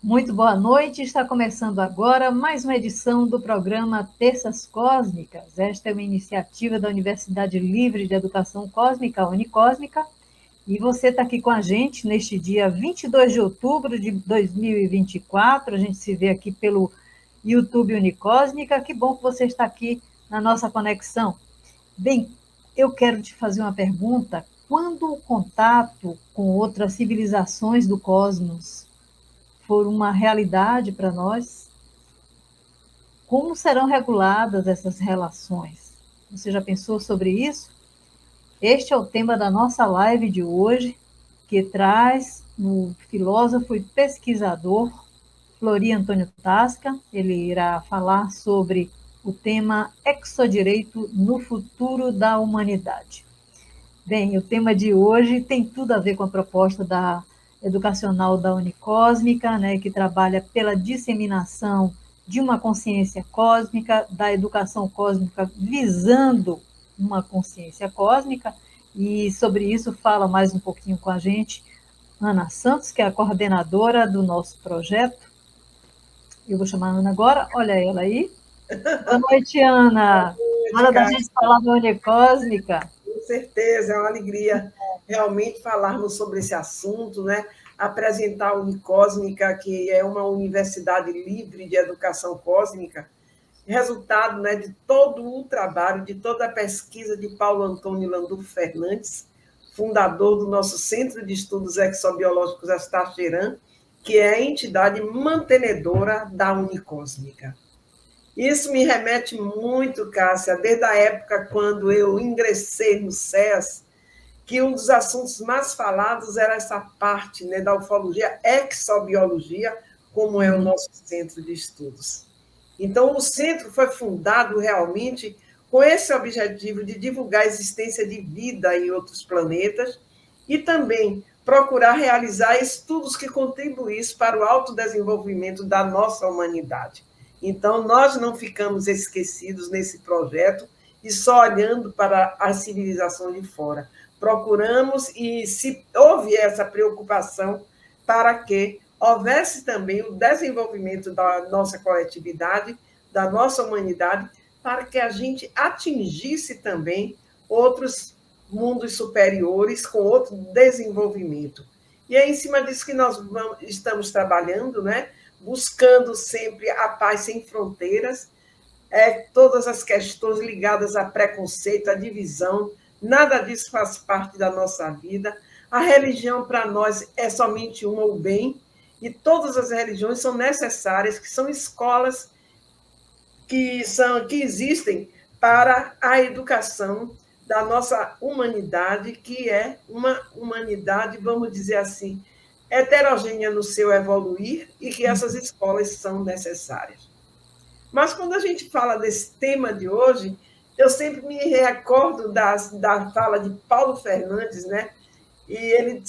Muito boa noite, está começando agora mais uma edição do programa Terças Cósmicas. Esta é uma iniciativa da Universidade Livre de Educação Cósmica, Unicósmica, e você está aqui com a gente neste dia 22 de outubro de 2024. A gente se vê aqui pelo YouTube Unicósmica. Que bom que você está aqui na nossa conexão. Bem, eu quero te fazer uma pergunta. Quando o contato com outras civilizações do cosmos for uma realidade para nós, como serão reguladas essas relações? Você já pensou sobre isso? Este é o tema da nossa live de hoje, que traz o filósofo e pesquisador Flori Antônio Tasca. Ele irá falar sobre o tema exodireito no futuro da humanidade. Bem, o tema de hoje tem tudo a ver com a proposta da educacional da Unicósmica, né, que trabalha pela disseminação de uma consciência cósmica, da educação cósmica visando uma consciência cósmica, e sobre isso fala mais um pouquinho com a gente Ana Santos, que é a coordenadora do nosso projeto. Eu vou chamar a Ana agora, olha ela aí. Boa noite, Ana. Hora da gente falar da Unicósmica. Com certeza, é uma alegria realmente falarmos sobre esse assunto, né? Apresentar a Unicósmica, que é uma universidade livre de educação cósmica, resultado, né, de todo o trabalho, de toda a pesquisa de Paulo Antônio Landulfo Fernandes, fundador do nosso Centro de Estudos Exobiológicos Astacheran, que é a entidade mantenedora da Unicósmica. Isso me remete muito, Cássia, desde a época quando eu ingressei no SES, que um dos assuntos mais falados era essa parte, né, da ufologia, exobiologia, como é o nosso centro de estudos. Então, o centro foi fundado realmente com esse objetivo de divulgar a existência de vida em outros planetas e também procurar realizar estudos que contribuíssem para o autodesenvolvimento da nossa humanidade. Então, nós não ficamos esquecidos nesse projeto e só olhando para as civilizações de fora. Procuramos e se houve essa preocupação para que houvesse também o desenvolvimento da nossa coletividade, da nossa humanidade, para que a gente atingisse também outros mundos superiores com outro desenvolvimento. E é em cima disso que nós estamos trabalhando, né? Buscando sempre a paz sem fronteiras, todas as questões ligadas a preconceito, a divisão, nada disso faz parte da nossa vida. A religião, para nós, é somente uma, o bem, e todas as religiões são necessárias, que são escolas que existem para a educação da nossa humanidade, que é uma humanidade, vamos dizer assim, heterogênea no seu evoluir, e que essas escolas são necessárias. Mas quando a gente fala desse tema de hoje, eu sempre me recordo da fala de Paulo Fernandes, né? E ele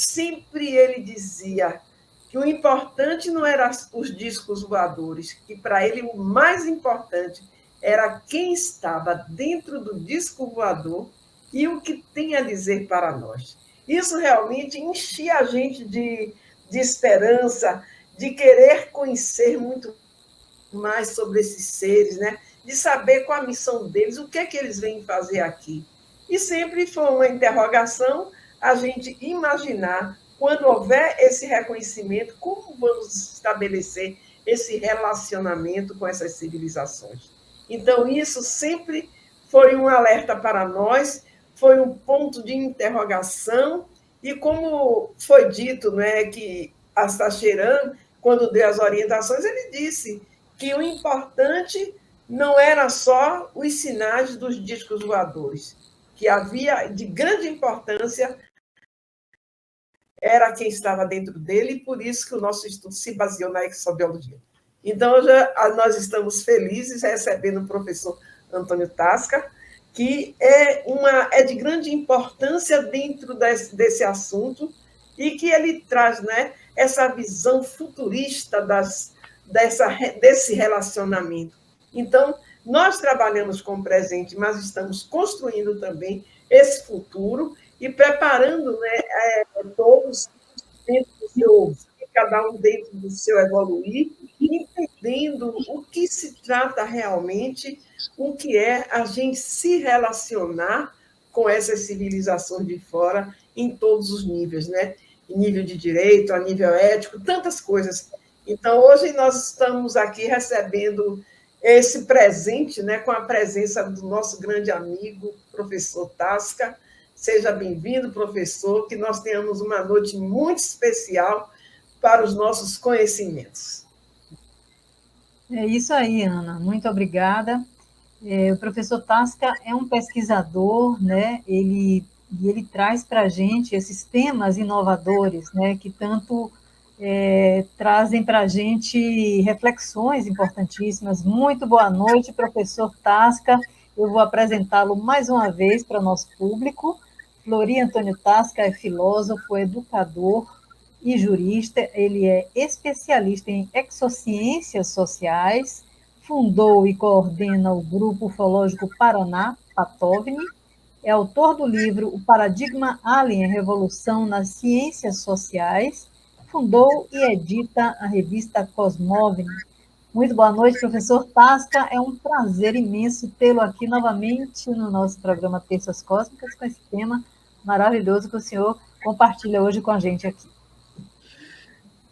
dizia que o importante não eram os discos voadores, que para ele o mais importante era quem estava dentro do disco voador e o que tem a dizer para nós. Isso realmente enchia a gente de esperança, de querer conhecer muito mais sobre esses seres, né? De saber qual a missão deles, o que é que eles vêm fazer aqui. E sempre foi uma interrogação a gente imaginar, quando houver esse reconhecimento, como vamos estabelecer esse relacionamento com essas civilizações. Então, isso sempre foi um alerta para nós, foi um ponto de interrogação, e como foi dito, né, que Astacheran, quando deu as orientações, ele disse que o importante não era só os sinais dos discos voadores, que havia de grande importância era quem estava dentro dele, e por isso que o nosso estudo se baseou na exobiologia. Então, nós estamos felizes recebendo o professor Antônio Tasca, que é de grande importância dentro desse assunto, e que ele traz, né, essa visão futurista desse relacionamento. Então, nós trabalhamos com o presente, mas estamos construindo também esse futuro e preparando, né, todos dentro do seu cada um dentro do seu evoluir, entendendo o que se trata realmente, o que é a gente se relacionar com essas civilizações de fora em todos os níveis, né? Em nível de direito, a nível ético, tantas coisas. Então, hoje nós estamos aqui recebendo esse presente, né, com a presença do nosso grande amigo, professor Tasca. Seja bem-vindo, professor, que nós tenhamos uma noite muito especial para os nossos conhecimentos. É isso aí, Ana. Muito obrigada. O professor Tasca é um pesquisador, né? Ele traz para a gente esses temas inovadores, né? Que tanto trazem para a gente reflexões importantíssimas. Muito boa noite, professor Tasca. Eu vou apresentá-lo mais uma vez para o nosso público. Flori Antônio Tasca é filósofo, educador e jurista. Ele é especialista em exociências sociais, fundou e coordena o Grupo Ufológico Paraná, PATOVNI, é autor do livro O Paradigma Alien, a Revolução nas Ciências Sociais, fundou e edita a revista Cosmovni. Muito boa noite, professor Tasca. É um prazer imenso tê-lo aqui novamente no nosso programa Terças Cósmicas, com esse tema maravilhoso que o senhor compartilha hoje com a gente aqui.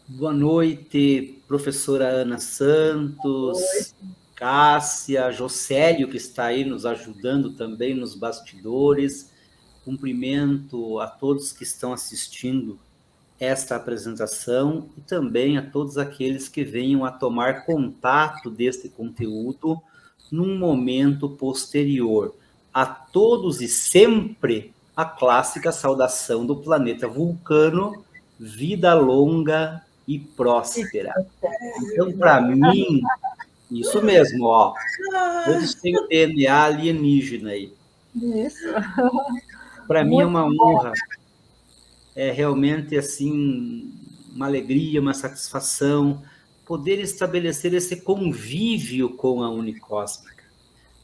Boa noite, professora Ana Santos, Cássia, Jocélio, que está aí nos ajudando também nos bastidores. Cumprimento a todos que estão assistindo esta apresentação e também a todos aqueles que venham a tomar contato deste conteúdo num momento posterior. A todos e sempre a clássica saudação do planeta Vulcano, vida longa e próspera. Então, para mim, isso mesmo, ó, todos têm o DNA alienígena aí. Isso. Para mim é uma honra, é realmente assim uma alegria, uma satisfação poder estabelecer esse convívio com a Unicósmica,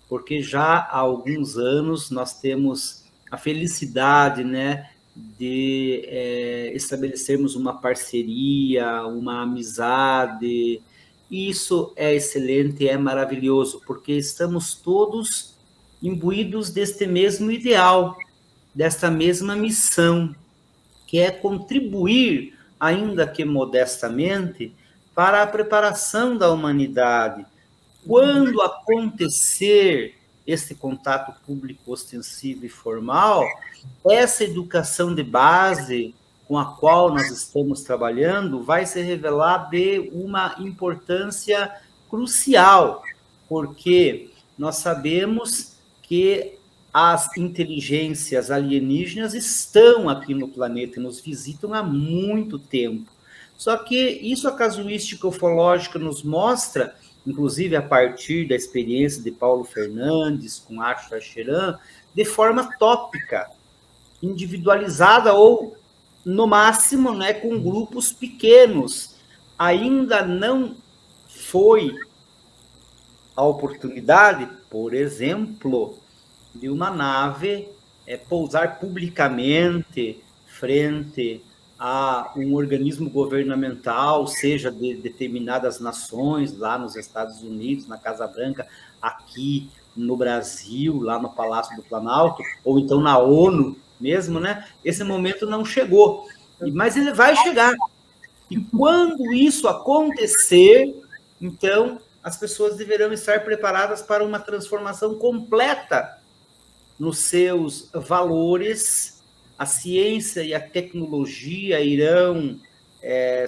porque já há alguns anos nós temos a felicidade, né, de estabelecermos uma parceria, uma amizade. Isso é excelente, é maravilhoso, porque estamos todos imbuídos deste mesmo ideal, desta mesma missão, que é contribuir, ainda que modestamente, para a preparação da humanidade. Quando acontecer esse contato público ostensivo e formal, essa educação de base com a qual nós estamos trabalhando vai se revelar de uma importância crucial, porque nós sabemos que as inteligências alienígenas estão aqui no planeta e nos visitam há muito tempo. Só que isso a casuística ufológica nos mostra, inclusive a partir da experiência de Paulo Fernandes com Ashtar Sheran, de forma tópica, individualizada ou, no máximo, né, com grupos pequenos. Ainda não foi a oportunidade, por exemplo, de uma nave pousar publicamente frente a um organismo governamental, seja de determinadas nações, lá nos Estados Unidos, na Casa Branca, aqui no Brasil, lá no Palácio do Planalto, ou então na ONU mesmo, né? Esse momento não chegou, mas ele vai chegar. E quando isso acontecer, então, as pessoas deverão estar preparadas para uma transformação completa nos seus valores. A ciência e a tecnologia irão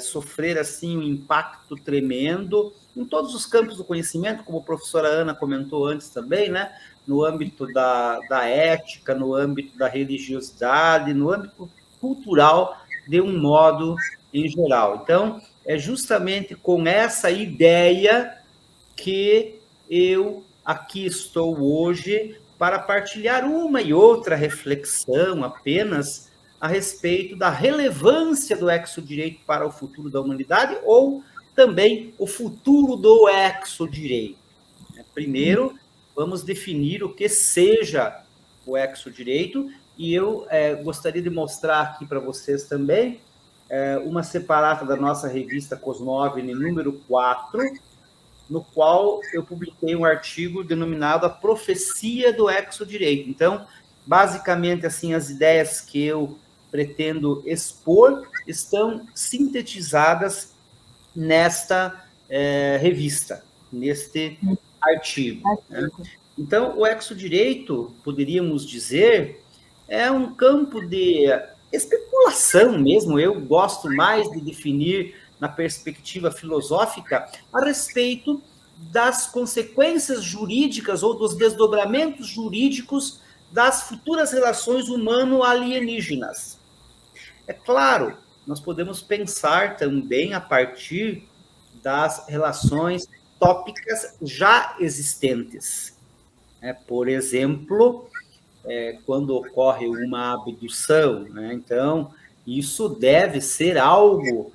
sofrer assim um impacto tremendo em todos os campos do conhecimento, como a professora Ana comentou antes também, né? No âmbito da ética, no âmbito da religiosidade, no âmbito cultural, de um modo em geral. Então, é justamente com essa ideia que eu aqui estou hoje para partilhar uma e outra reflexão apenas a respeito da relevância do exodireito para o futuro da humanidade ou também o futuro do exodireito. Primeiro, vamos definir o que seja o exodireito e eu gostaria de mostrar aqui para vocês também uma separata da nossa revista Cosmóvine, número 4, no qual eu publiquei um artigo denominado A Profecia do Exodireito. Então, basicamente, assim, as ideias que eu pretendo expor estão sintetizadas nesta revista, neste artigo. Né? Então, o exodireito, poderíamos dizer, é um campo de especulação mesmo. Eu gosto mais de definir, na perspectiva filosófica, a respeito das consequências jurídicas ou dos desdobramentos jurídicos das futuras relações humano-alienígenas. É claro, nós podemos pensar também a partir das relações tópicas já existentes. Por exemplo, quando ocorre uma abdução, né? Então, isso deve ser algo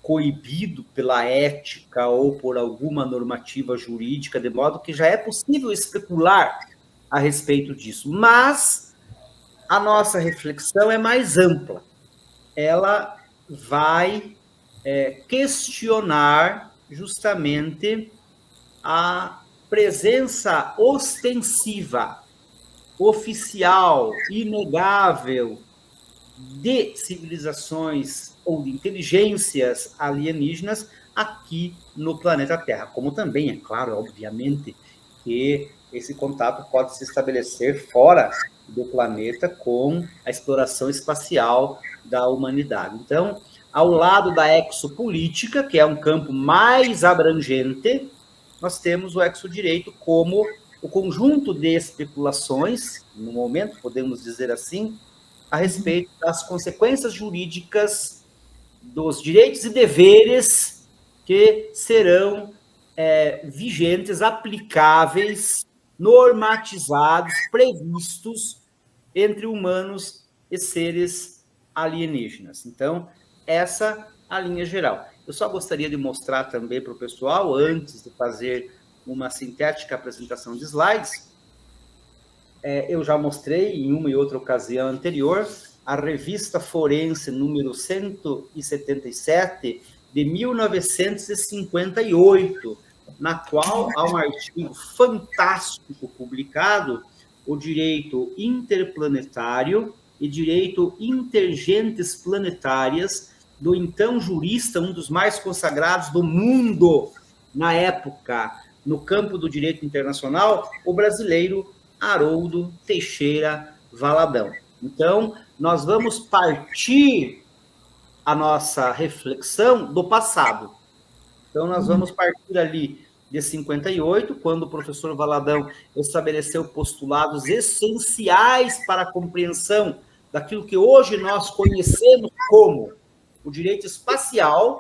coibido pela ética ou por alguma normativa jurídica, de modo que já é possível especular a respeito disso. Mas a nossa reflexão é mais ampla. Ela vai questionar justamente a presença ostensiva, oficial, inegável de civilizações ou de inteligências alienígenas aqui no planeta Terra. Como também, é claro, obviamente, que esse contato pode se estabelecer fora do planeta com a exploração espacial da humanidade. Então, ao lado da exopolítica, que é um campo mais abrangente, nós temos o exodireito como o conjunto de especulações, no momento, podemos dizer assim, a respeito das consequências jurídicas dos direitos e deveres que serão vigentes, aplicáveis, normatizados, previstos entre humanos e seres alienígenas. Então, essa a linha geral. Eu só gostaria de mostrar também para o pessoal, antes de fazer uma sintética apresentação de slides, eu já mostrei em uma e outra ocasião anterior, a revista Forense número 177, de 1958, na qual há um artigo fantástico publicado, o direito interplanetário e direito intergentes planetárias, do então jurista, um dos mais consagrados do mundo na época, no campo do direito internacional, o brasileiro Haroldo Teixeira Valadão. Então, nós vamos partir a nossa reflexão do passado. Então, nós vamos partir ali de 58, quando o professor Valadão estabeleceu postulados essenciais para a compreensão daquilo que hoje nós conhecemos como o direito espacial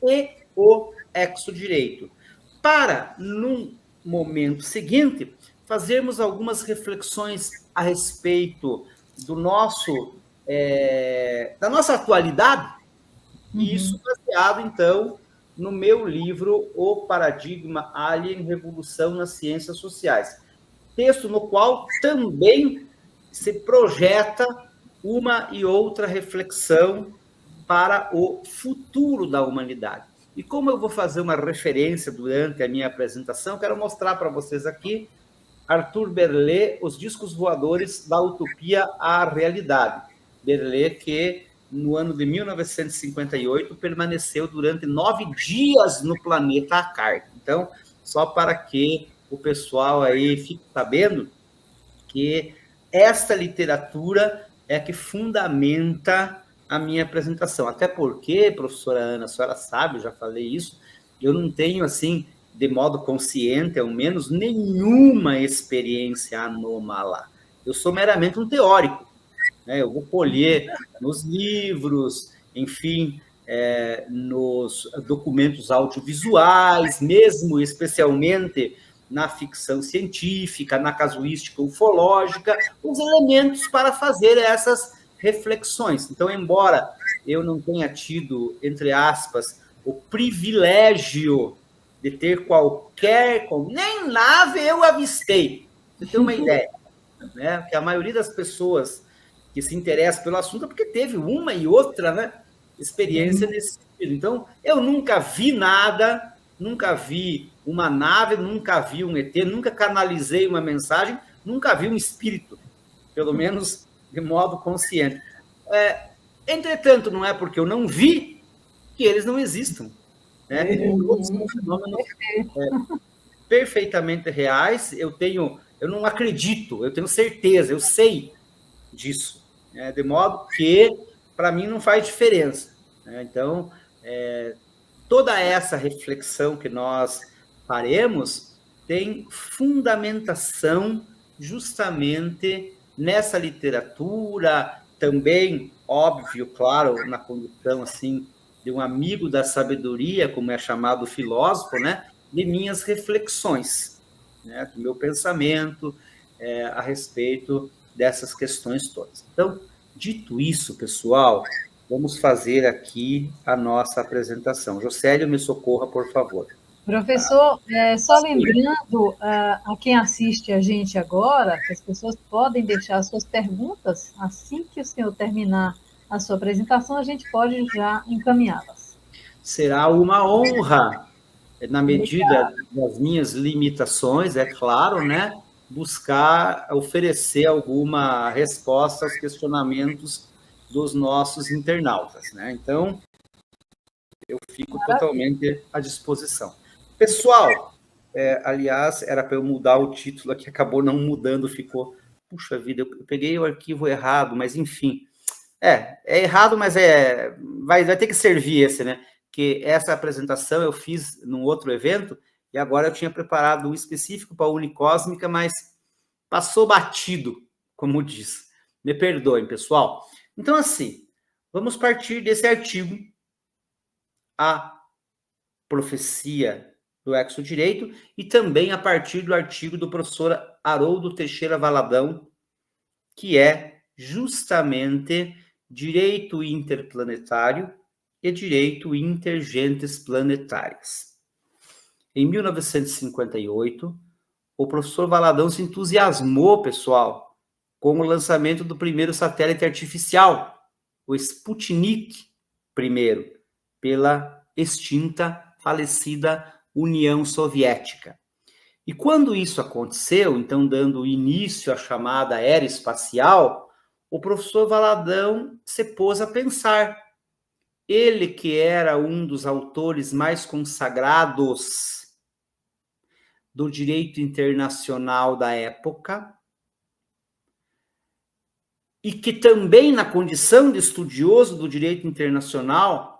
e o exodireito. Para, num momento seguinte, fazermos algumas reflexões a respeito do da nossa atualidade, e isso baseado, então, no meu livro O Paradigma Alien, Revolução nas Ciências Sociais. Texto no qual também se projeta uma e outra reflexão para o futuro da humanidade. E como eu vou fazer uma referência durante a minha apresentação, quero mostrar para vocês aqui Arthur Berlet, Os Discos Voadores da Utopia à Realidade. Berlet, que no ano de 1958 permaneceu durante 9 dias no planeta Akar. Então, só para que o pessoal aí fique sabendo que esta literatura é que fundamenta a minha apresentação. Até porque, professora Ana, a senhora sabe, eu já falei isso, eu não tenho, assim, de modo consciente, ao menos, nenhuma experiência anômala. Eu sou meramente um teórico, né? Eu vou colher nos livros, enfim, nos documentos audiovisuais, mesmo, especialmente, na ficção científica, na casuística ufológica, os elementos para fazer essas reflexões. Então, embora eu não tenha tido, entre aspas, o privilégio de ter nem nave eu avistei. Você tem uma ideia, né? Que a maioria das pessoas que se interessam pelo assunto é porque teve uma e outra, né? experiência nesse sentido. Então, eu nunca vi nada, nunca vi uma nave, nunca vi um ET, nunca canalizei uma mensagem, nunca vi um espírito, pelo menos de modo consciente. Entretanto, não é porque eu não vi que eles não existam. Né? Todos são fenômenos perfeitamente reais. Eu não acredito, eu tenho certeza, eu sei disso. Né? De modo que, para mim, não faz diferença. Né? Então, toda essa reflexão que nós faremos tem fundamentação justamente nessa literatura, também, óbvio, claro, na condução assim, de um amigo da sabedoria, como é chamado filósofo, né? De minhas reflexões, né? Do meu pensamento a respeito dessas questões todas. Então, dito isso, pessoal, vamos fazer aqui a nossa apresentação. Jocélio, me socorra, por favor. Professor, só lembrando a quem assiste a gente agora, que as pessoas podem deixar suas perguntas, assim que o senhor terminar a sua apresentação, a gente pode já encaminhá-las. Será uma honra, na medida das minhas limitações, é claro, né, buscar oferecer alguma resposta aos questionamentos dos nossos internautas, né? Então, eu fico totalmente à disposição. Pessoal, aliás, era para eu mudar o título aqui, acabou não mudando, ficou... Puxa vida, eu peguei o arquivo errado, mas enfim. É errado, mas vai ter que servir esse, né? Que essa apresentação eu fiz num outro evento e agora eu tinha preparado um específico para a Unicósmica, mas passou batido, como diz. Me perdoem, pessoal. Então, assim, vamos partir desse artigo, A Profecia do Exodireito, e também a partir do artigo do professor Haroldo Teixeira Valadão, que é justamente Direito Interplanetário e Direito Intergentes Planetárias. Em 1958, o professor Valadão se entusiasmou, pessoal, com o lançamento do primeiro satélite artificial, o Sputnik I, pela extinta, falecida União Soviética. E quando isso aconteceu, então dando início à chamada era espacial, o professor Valadão se pôs a pensar. Ele que era um dos autores mais consagrados do direito internacional da época, e que também, na condição de estudioso do direito internacional,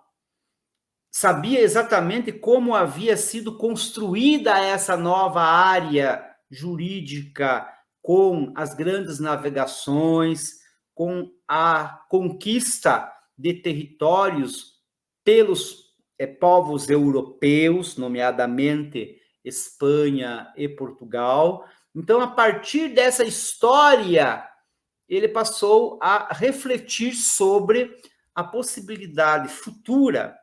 sabia exatamente como havia sido construída essa nova área jurídica com as grandes navegações, com a conquista de territórios pelos povos europeus, nomeadamente Espanha e Portugal. Então, a partir dessa história, ele passou a refletir sobre a possibilidade futura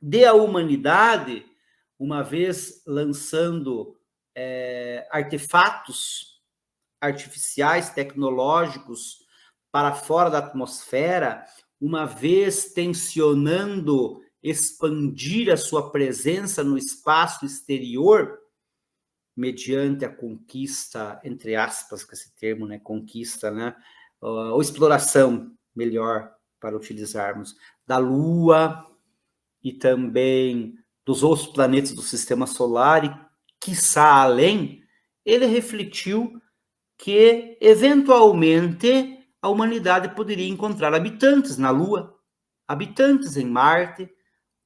de a humanidade, uma vez lançando artefatos artificiais, tecnológicos, para fora da atmosfera, uma vez tensionando expandir a sua presença no espaço exterior, mediante a conquista, entre aspas, com esse termo, né, conquista, né, ou exploração, melhor para utilizarmos, da Lua, e também dos outros planetas do Sistema Solar, e quiçá além, ele refletiu que, eventualmente, a humanidade poderia encontrar habitantes na Lua, habitantes em Marte,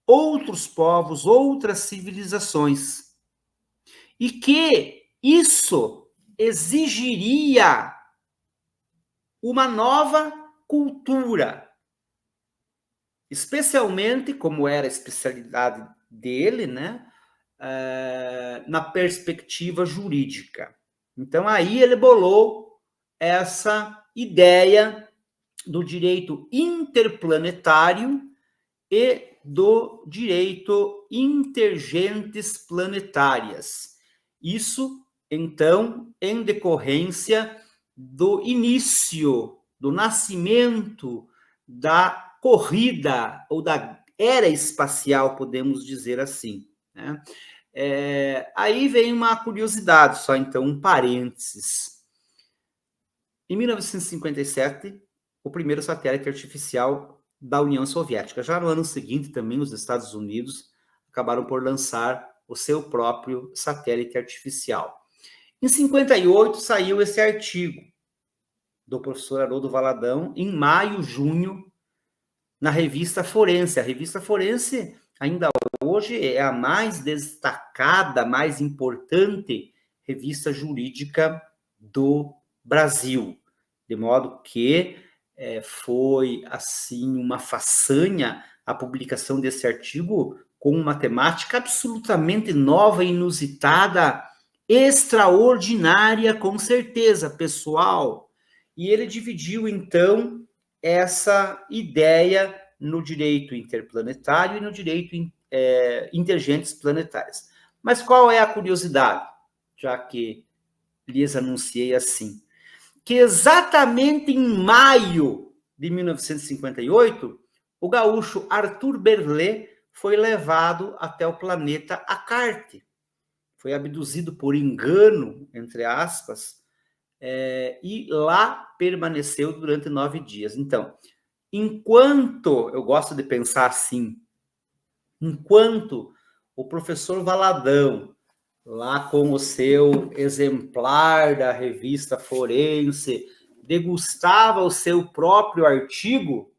outros povos, outras civilizações. E que isso exigiria uma nova cultura, especialmente, como era a especialidade dele, né, na perspectiva jurídica. Então, aí ele bolou essa ideia do direito interplanetário e do direito intergentes planetárias. Isso, então, em decorrência do início, do nascimento da corrida ou da era espacial, podemos dizer assim, né? Aí vem uma curiosidade, só então um parênteses. Em 1957, o primeiro satélite artificial da União Soviética. Já no ano seguinte, também, os Estados Unidos acabaram por lançar o seu próprio satélite artificial. Em 58, saiu esse artigo do professor Haroldo Valadão, em maio, junho, na revista Forense. A revista Forense, ainda hoje, é a mais destacada, mais importante revista jurídica do Brasil. De modo que foi, assim, uma façanha a publicação desse artigo com uma temática absolutamente nova, inusitada, extraordinária, com certeza, pessoal. E ele dividiu, então, essa ideia no direito interplanetário e no direito intergentes planetários. Mas qual é a curiosidade? Já que lhes anunciei assim, que exatamente em maio de 1958, o gaúcho Arthur Berlet foi levado até o planeta Acarte. Foi abduzido por engano, entre aspas, e lá permaneceu durante 9 dias. Então, enquanto, eu gosto de pensar assim, enquanto o professor Valadão, lá com o seu exemplar da revista Forense, degustava o seu próprio artigo,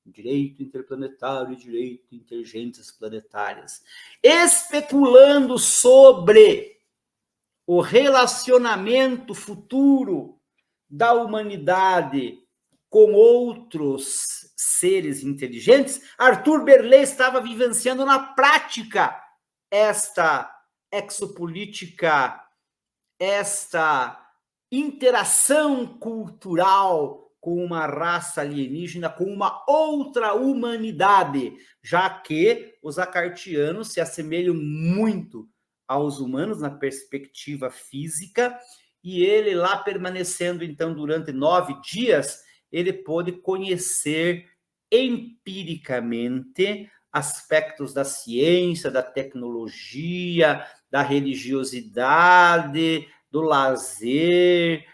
Direito Interplanetário e Direito Intergentes Planetárias, especulando sobre o relacionamento futuro da humanidade com outros seres inteligentes, Arthur Berlet estava vivenciando na prática esta exopolítica, esta interação cultural com uma raça alienígena, com uma outra humanidade, já que os acartianos se assemelham muito aos humanos na perspectiva física, e ele lá permanecendo, então, durante 9 dias, ele pôde conhecer empiricamente aspectos da ciência, da tecnologia, da religiosidade, do lazer,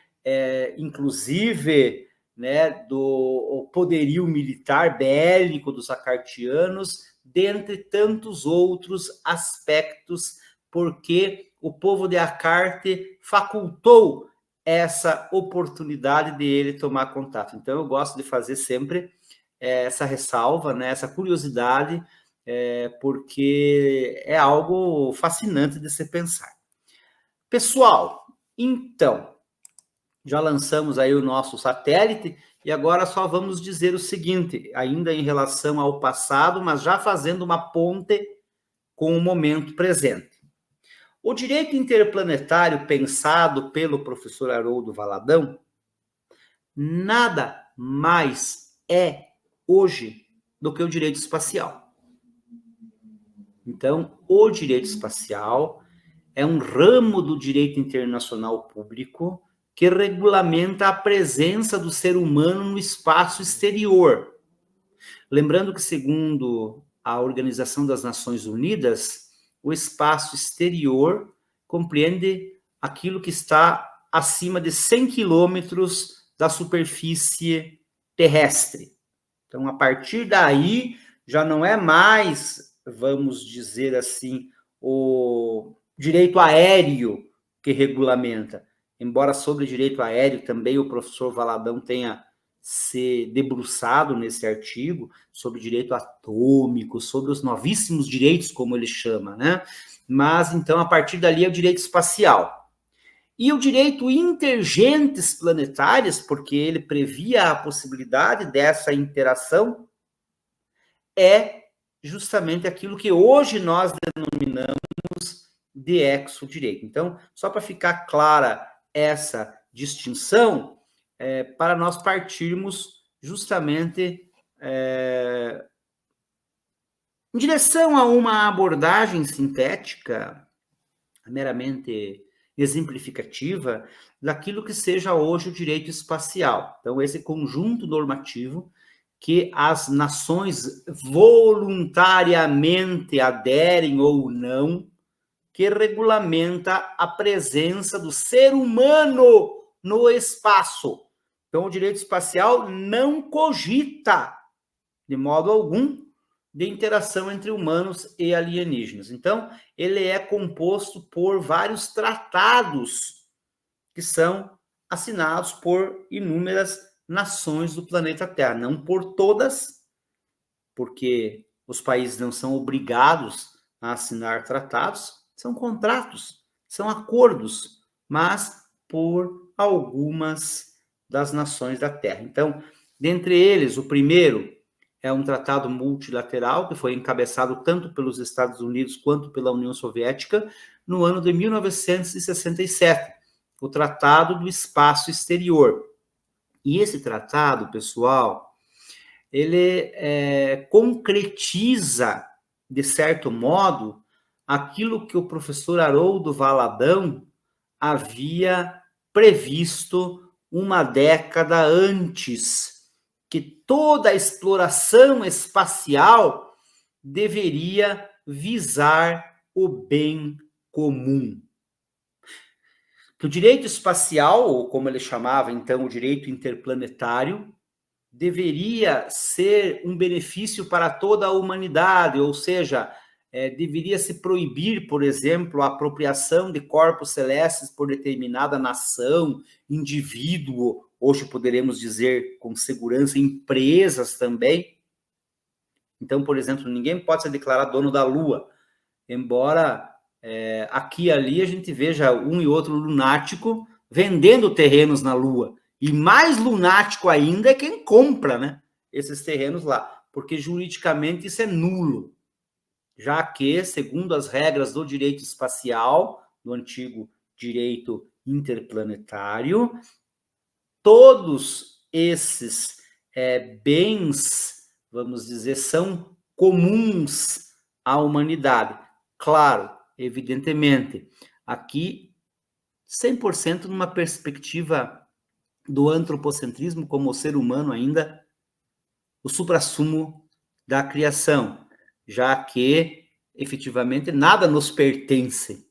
inclusive, né, do poderio militar bélico dos acartianos, dentre tantos outros aspectos, porque o povo de Acarte facultou essa oportunidade de ele tomar contato. Então, eu gosto de fazer sempre essa ressalva, né, essa curiosidade, porque é algo fascinante de se pensar. Pessoal, então, já lançamos aí o nosso satélite e agora só vamos dizer o seguinte, ainda em relação ao passado, mas já fazendo uma ponte com o momento presente. O direito interplanetário pensado pelo professor Haroldo Valadão nada mais é hoje do que o direito espacial. Então, o direito espacial é um ramo do direito internacional público que regulamenta a presença do ser humano no espaço exterior. Lembrando que, segundo a Organização das Nações Unidas, o espaço exterior compreende aquilo que está acima de 100 quilômetros da superfície terrestre. Então, a partir daí, já não é mais, vamos dizer assim, o direito aéreo que regulamenta. Embora sobre direito aéreo também o professor Valadão tenha se debruçado nesse artigo, sobre direito atômico, sobre os novíssimos direitos, como ele chama, né? Mas, então, a partir dali é o direito espacial. E o direito intergentes planetárias, porque ele previa a possibilidade dessa interação, é justamente aquilo que hoje nós denominamos de exodireito. Então, só para ficar clara essa distinção, para nós partirmos justamente em direção a uma abordagem sintética, meramente exemplificativa, daquilo que seja hoje o direito espacial. Então, esse conjunto normativo que as nações voluntariamente aderem ou não, que regulamenta a presença do ser humano no espaço. Então, o direito espacial não cogita, de modo algum, de interação entre humanos e alienígenas. Então, ele é composto por vários tratados que são assinados por inúmeras nações do planeta Terra. Não por todas, porque os países não são obrigados a assinar tratados, são contratos, são acordos, mas por algumas das nações da Terra. Então, dentre eles, o primeiro é um tratado multilateral que foi encabeçado tanto pelos Estados Unidos quanto pela União Soviética no ano de 1967, o Tratado do Espaço Exterior. E esse tratado, pessoal, ele concretiza, de certo modo, aquilo que o professor Haroldo Valadão havia previsto uma década antes, que toda a exploração espacial deveria visar o bem comum. Que o direito espacial, ou como ele chamava então o direito interplanetário, deveria ser um benefício para toda a humanidade, ou seja, deveria se proibir, por exemplo, a apropriação de corpos celestes por determinada nação, indivíduo, hoje poderemos dizer com segurança, empresas também. Então, por exemplo, ninguém pode se declarar dono da Lua, embora aqui e ali a gente veja um e outro lunático vendendo terrenos na Lua. E mais lunático ainda é quem compra, né, esses terrenos lá, porque juridicamente isso é nulo, já que, segundo as regras do direito espacial, do antigo direito interplanetário, todos esses bens, vamos dizer, são comuns à humanidade. Claro, evidentemente, aqui 100% numa perspectiva do antropocentrismo como o ser humano ainda o suprassumo da criação, já que, efetivamente, nada nos pertence.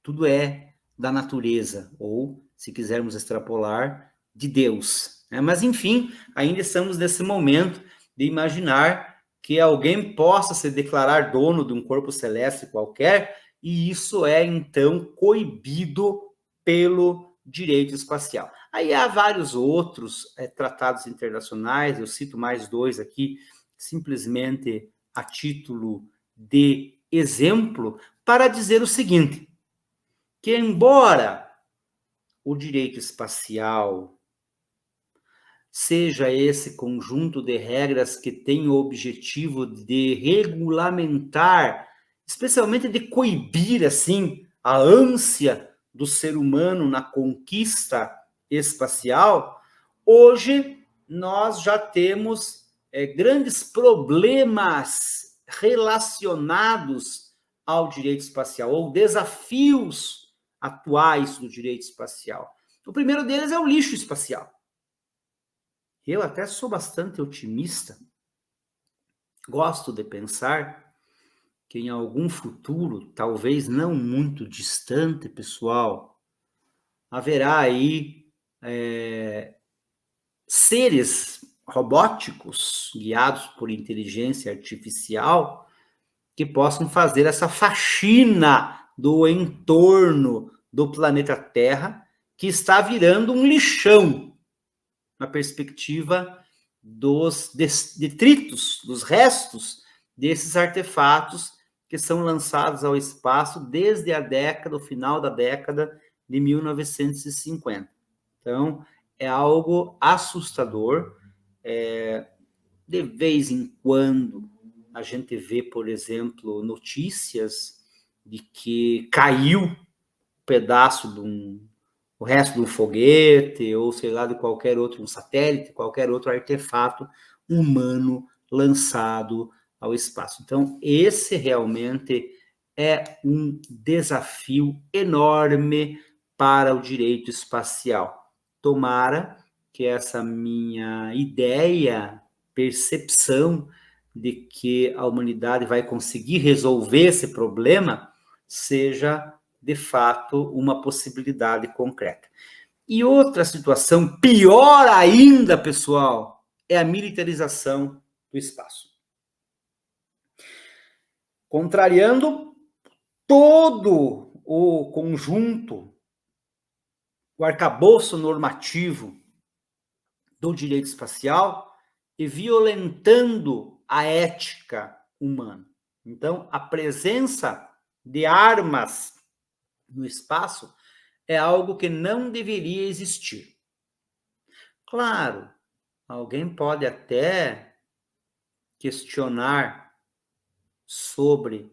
Tudo é da natureza, ou, se quisermos extrapolar, de Deus. Mas, enfim, ainda estamos nesse momento de imaginar que alguém possa se declarar dono de um corpo celeste qualquer, e isso é, então, coibido pelo direito espacial. Aí há vários outros tratados internacionais, eu cito mais dois aqui, simplesmente a título de exemplo, para dizer o seguinte, que embora o direito espacial seja esse conjunto de regras que tem o objetivo de regulamentar, especialmente de coibir, assim, a ânsia do ser humano na conquista espacial, hoje nós já temos grandes problemas relacionados ao direito espacial, ou desafios atuais do direito espacial. O primeiro deles é o lixo espacial. Eu até sou bastante otimista, gosto de pensar que em algum futuro, talvez não muito distante, pessoal, haverá aí seres robóticos guiados por inteligência artificial que possam fazer essa faxina do entorno do planeta Terra, que está virando um lixão na perspectiva dos detritos, dos restos desses artefatos que são lançados ao espaço desde o final da década de 1950. Então, é algo assustador. De vez em quando, a gente vê, por exemplo, notícias de que caiu um pedaço o resto de um foguete, ou sei lá, de qualquer outro, um satélite, qualquer outro artefato humano lançado ao espaço. Então, esse realmente é um desafio enorme para o direito espacial. Tomara que essa minha ideia, percepção de que a humanidade vai conseguir resolver esse problema seja, de fato, uma possibilidade concreta. E outra situação, pior ainda, pessoal, é a militarização do espaço. Contrariando todo o conjunto, o arcabouço normativo do direito espacial e violentando a ética humana. Então, a presença de armas no espaço é algo que não deveria existir. Claro, alguém pode até questionar sobre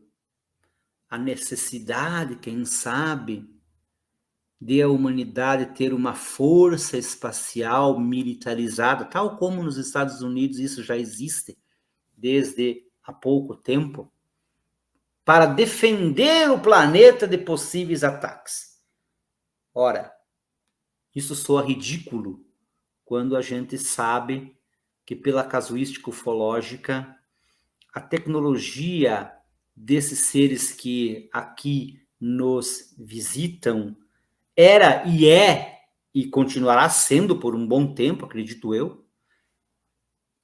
a necessidade, quem sabe, de a humanidade ter uma força espacial militarizada, tal como nos Estados Unidos isso já existe desde há pouco tempo, para defender o planeta de possíveis ataques. Ora, isso soa ridículo quando a gente sabe que, pela casuística ufológica, a tecnologia desses seres que aqui nos visitam era e é, e continuará sendo por um bom tempo, acredito eu,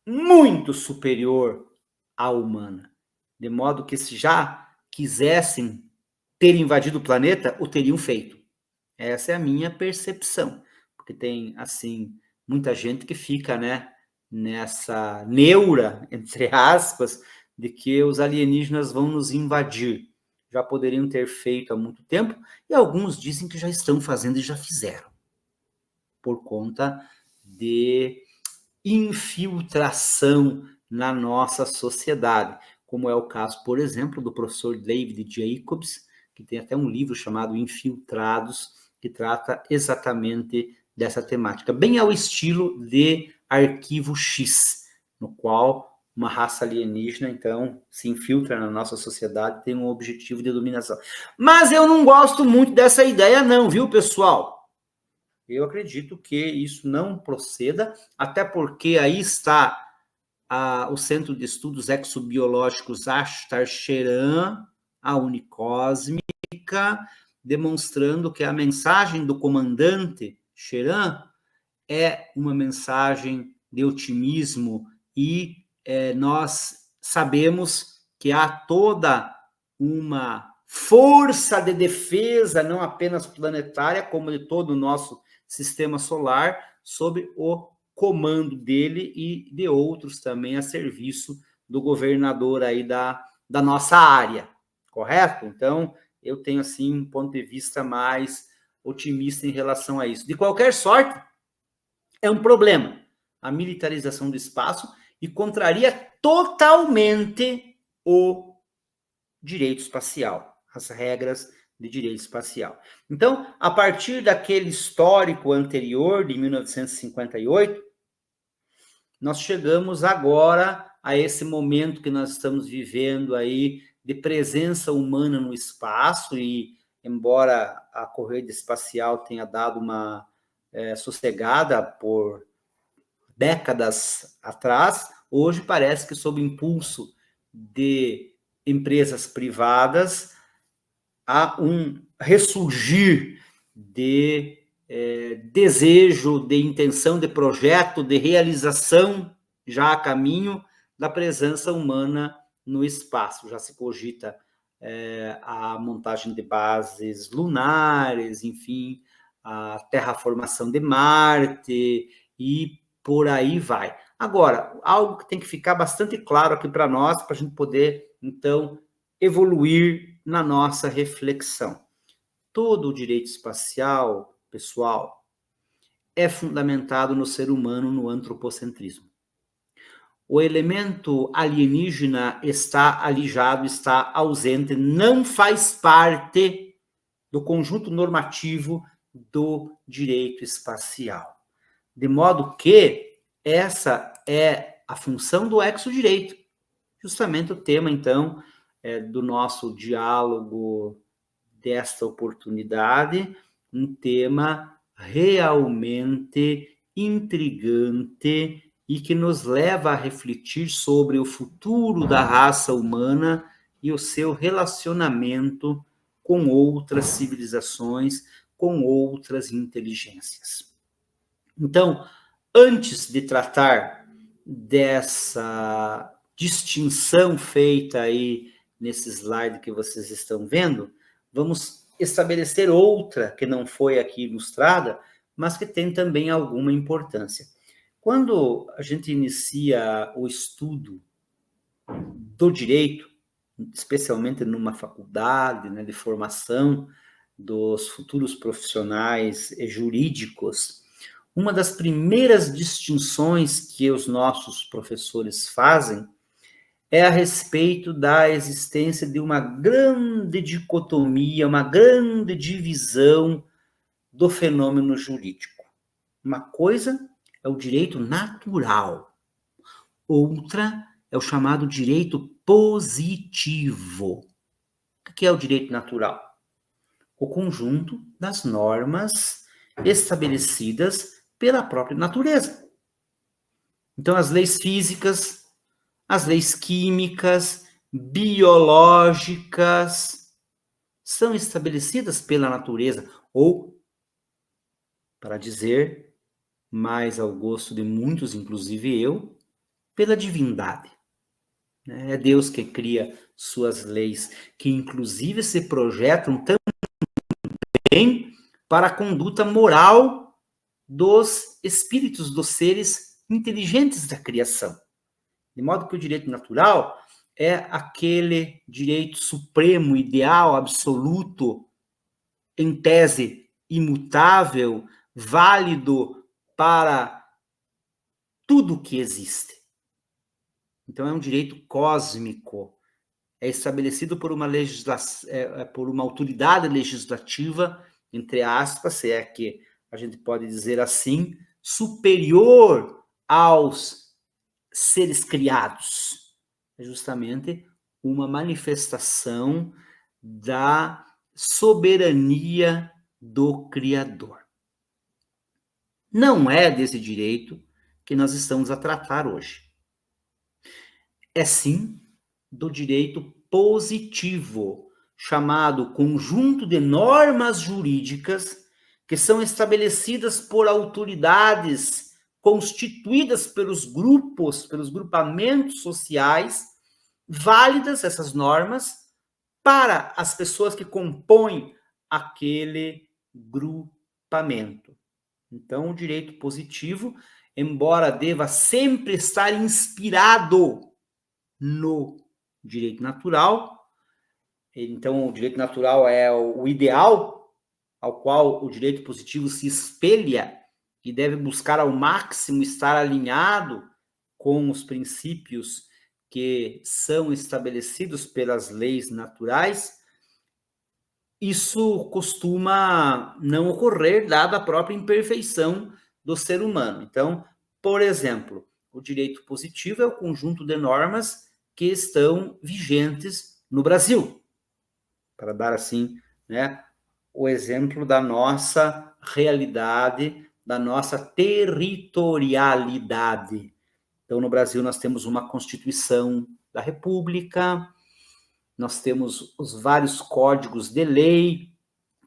muito superior à humana. De modo que, se já quisessem ter invadido o planeta, o teriam feito. Essa é a minha percepção. Porque tem, assim, muita gente que fica, né, nessa neura, entre aspas, de que os alienígenas vão nos invadir. Já poderiam ter feito há muito tempo, e alguns dizem que já estão fazendo e já fizeram, por conta de infiltração na nossa sociedade, como é o caso, por exemplo, do professor David Jacobs, que tem até um livro chamado Infiltrados, que trata exatamente dessa temática, bem ao estilo de Arquivo X, no qual uma raça alienígena, então, se infiltra na nossa sociedade, tem um objetivo de dominação. Mas eu não gosto muito dessa ideia não, viu, pessoal? Eu acredito que isso não proceda, até porque aí está o Centro de Estudos Exobiológicos Ashtar Sheran, a Unicósmica, demonstrando que a mensagem do comandante Sheran é uma mensagem de otimismo e nós sabemos que há toda uma força de defesa, não apenas planetária, como de todo o nosso sistema solar, sob o comando dele e de outros também a serviço do governador aí da nossa área, correto? Então, eu tenho, assim, um ponto de vista mais otimista em relação a isso. De qualquer sorte, é um problema a militarização do espaço e contraria totalmente o direito espacial, as regras de direito espacial. Então, a partir daquele histórico anterior, de 1958, nós chegamos agora a esse momento que nós estamos vivendo aí de presença humana no espaço e, embora a corrida espacial tenha dado uma sossegada por décadas atrás, hoje parece que, sob impulso de empresas privadas, há um ressurgir de desejo, de intenção, de projeto, de realização, já a caminho da presença humana no espaço. Já se cogita a montagem de bases lunares, enfim, a terraformação de Marte e por aí vai. Agora, algo que tem que ficar bastante claro aqui para nós, para a gente poder, então, evoluir na nossa reflexão. Todo o direito espacial, pessoal, é fundamentado no ser humano, no antropocentrismo. O elemento alienígena está alijado, está ausente, não faz parte do conjunto normativo do direito espacial. De modo que essa é a função do exodireito, justamente o tema, então, do nosso diálogo desta oportunidade, um tema realmente intrigante e que nos leva a refletir sobre o futuro da raça humana e o seu relacionamento com outras civilizações, com outras inteligências. Então, antes de tratar dessa distinção feita aí nesse slide que vocês estão vendo, vamos estabelecer outra que não foi aqui ilustrada, mas que tem também alguma importância. Quando a gente inicia o estudo do direito, especialmente numa faculdade, né, de formação dos futuros profissionais jurídicos, uma das primeiras distinções que os nossos professores fazem é a respeito da existência de uma grande dicotomia, uma grande divisão do fenômeno jurídico. Uma coisa é o direito natural, outra é o chamado direito positivo. O que é o direito natural? O conjunto das normas estabelecidas pela própria natureza. Então, as leis físicas, as leis químicas, biológicas, são estabelecidas pela natureza, ou, para dizer mais ao gosto de muitos, inclusive eu, pela divindade. É Deus que cria suas leis, que inclusive se projetam também para a conduta moral dos espíritos, dos seres inteligentes da criação. De modo que o direito natural é aquele direito supremo, ideal, absoluto, em tese imutável, válido para tudo que existe. Então, é um direito cósmico, é estabelecido por uma por uma autoridade legislativa, entre aspas, se é que a gente pode dizer assim, superior aos seres criados. É justamente uma manifestação da soberania do Criador. Não é desse direito que nós estamos a tratar hoje. É sim do direito positivo, chamado conjunto de normas jurídicas que são estabelecidas por autoridades constituídas pelos grupos, pelos grupamentos sociais, válidas essas normas para as pessoas que compõem aquele grupamento. Então, o direito positivo, embora deva sempre estar inspirado no direito natural, então o direito natural é o ideal ao qual o direito positivo se espelha e deve buscar ao máximo estar alinhado com os princípios que são estabelecidos pelas leis naturais. Isso costuma não ocorrer, dada a própria imperfeição do ser humano. Então, por exemplo, o direito positivo é o conjunto de normas que estão vigentes no Brasil. Para dar, assim, né, o exemplo da nossa realidade, da nossa territorialidade. Então, no Brasil, nós temos uma Constituição da República, nós temos os vários códigos de lei,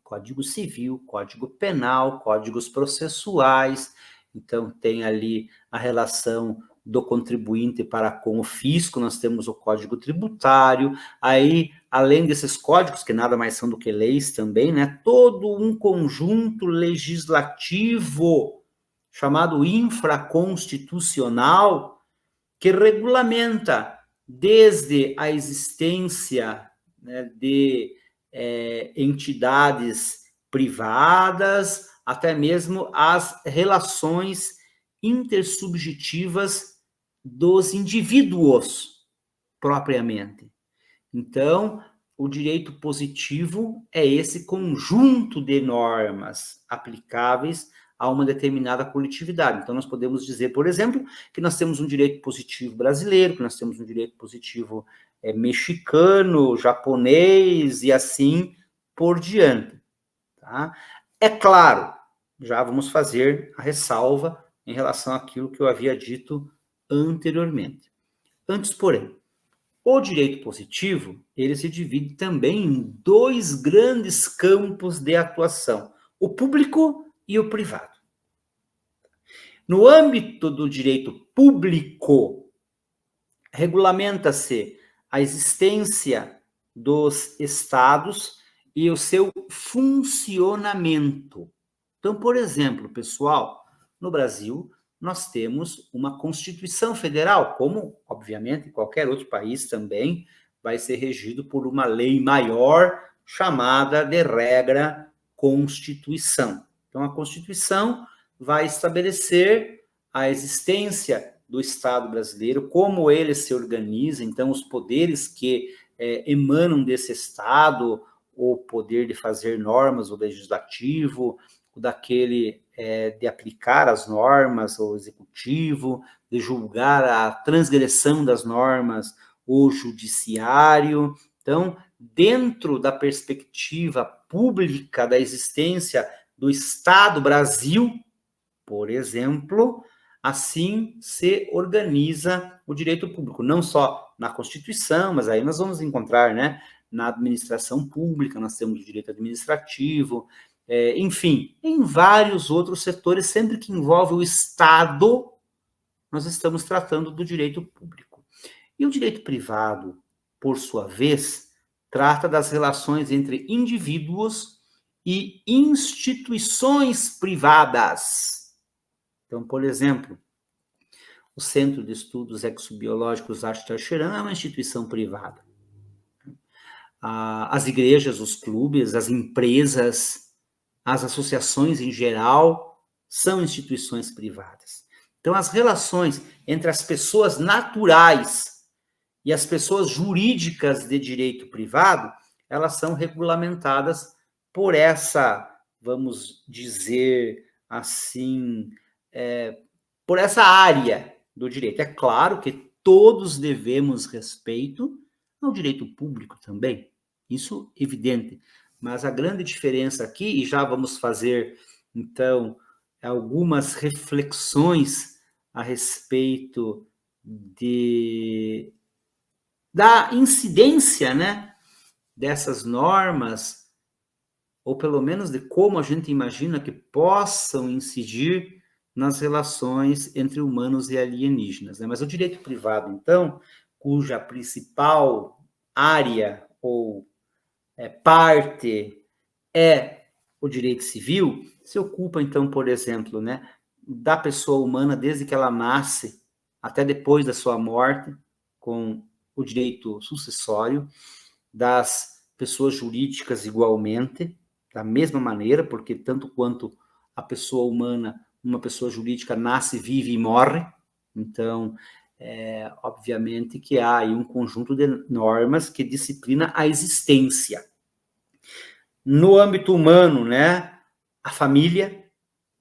Código Civil, Código Penal, códigos processuais. Então, tem ali a relação do contribuinte para com o fisco, nós temos o Código Tributário, aí, além desses códigos, que nada mais são do que leis também, né, todo um conjunto legislativo chamado infraconstitucional, que regulamenta desde a existência, né, de entidades privadas, até mesmo as relações intersubjetivas dos indivíduos, propriamente. Então, o direito positivo é esse conjunto de normas aplicáveis a uma determinada coletividade. Então, nós podemos dizer, por exemplo, que nós temos um direito positivo brasileiro, que nós temos um direito positivo mexicano, japonês e assim por diante. Tá? É claro, já vamos fazer a ressalva em relação àquilo que eu havia dito anteriormente. Antes, porém, o direito positivo, ele se divide também em dois grandes campos de atuação, o público e o privado. No âmbito do direito público, regulamenta-se a existência dos estados e o seu funcionamento. Então, por exemplo, pessoal, no Brasil, nós temos uma Constituição Federal, como, obviamente, qualquer outro país também vai ser regido por uma lei maior chamada de regra Constituição. Então, a Constituição vai estabelecer a existência do Estado brasileiro, como ele se organiza, então, os poderes que emanam desse Estado, o poder de fazer normas, o legislativo, o daquele de aplicar as normas, o executivo, de julgar a transgressão das normas, o judiciário. Então, dentro da perspectiva pública da existência do Estado Brasil, por exemplo, assim se organiza o direito público, não só na Constituição, mas aí nós vamos encontrar, né, na administração pública, nós temos o direito administrativo, enfim, em vários outros setores, sempre que envolve o Estado, nós estamos tratando do direito público. E o direito privado, por sua vez, trata das relações entre indivíduos e instituições privadas. Então, por exemplo, o Centro de Estudos Exobiológicos Arte Taxeran é uma instituição privada. As igrejas, os clubes, as empresas, as associações em geral, são instituições privadas. Então, as relações entre as pessoas naturais e as pessoas jurídicas de direito privado, elas são regulamentadas por essa, vamos dizer assim, por essa área do direito. É claro que todos devemos respeito ao direito público também, isso é evidente, mas a grande diferença aqui, e já vamos fazer, então, algumas reflexões a respeito da incidência, né, dessas normas, ou pelo menos de como a gente imagina que possam incidir nas relações entre humanos e alienígenas, né? Mas o direito privado, então, cuja principal área ou parte é o direito civil, se ocupa, então, por exemplo, né, da pessoa humana desde que ela nasce até depois da sua morte, com o direito sucessório, das pessoas jurídicas igualmente, da mesma maneira, porque tanto quanto a pessoa humana, uma pessoa jurídica nasce, vive e morre, então, obviamente que há aí um conjunto de normas que disciplina a existência. No âmbito humano, né, a família,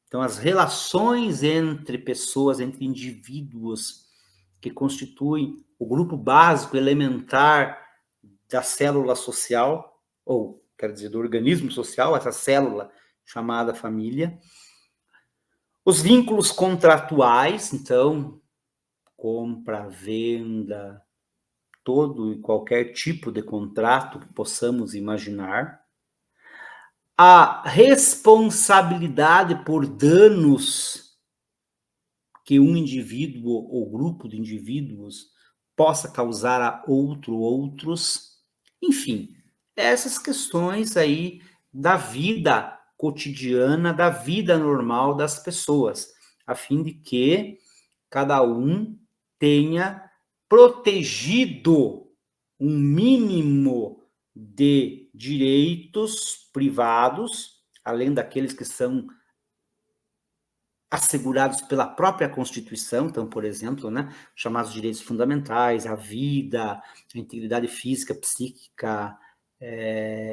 então as relações entre pessoas, entre indivíduos que constituem o grupo básico, elementar da célula social, ou, quer dizer, do organismo social, essa célula chamada família. Os vínculos contratuais, então, compra, venda, todo e qualquer tipo de contrato que possamos imaginar. A responsabilidade por danos que um indivíduo ou grupo de indivíduos possa causar a outros, enfim, essas questões aí da vida cotidiana, da vida normal das pessoas, a fim de que cada um tenha protegido um mínimo de direitos privados, além daqueles que são assegurados pela própria Constituição, então, por exemplo, né, chamados direitos fundamentais, a vida, a integridade física, psíquica,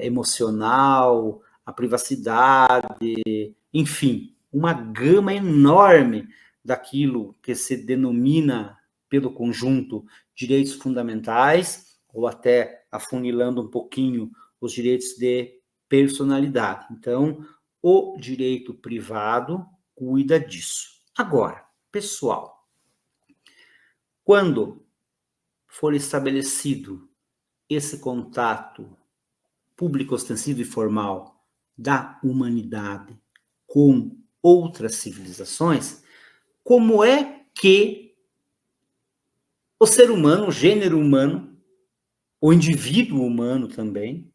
emocional, a privacidade, enfim, uma gama enorme daquilo que se denomina pelo conjunto direitos fundamentais, ou até afunilando um pouquinho os direitos de personalidade. Então, o direito privado cuida disso. Agora, pessoal, quando for estabelecido esse contato público, ostensivo e formal da humanidade com outras civilizações, como é que o ser humano, o gênero humano, o indivíduo humano também,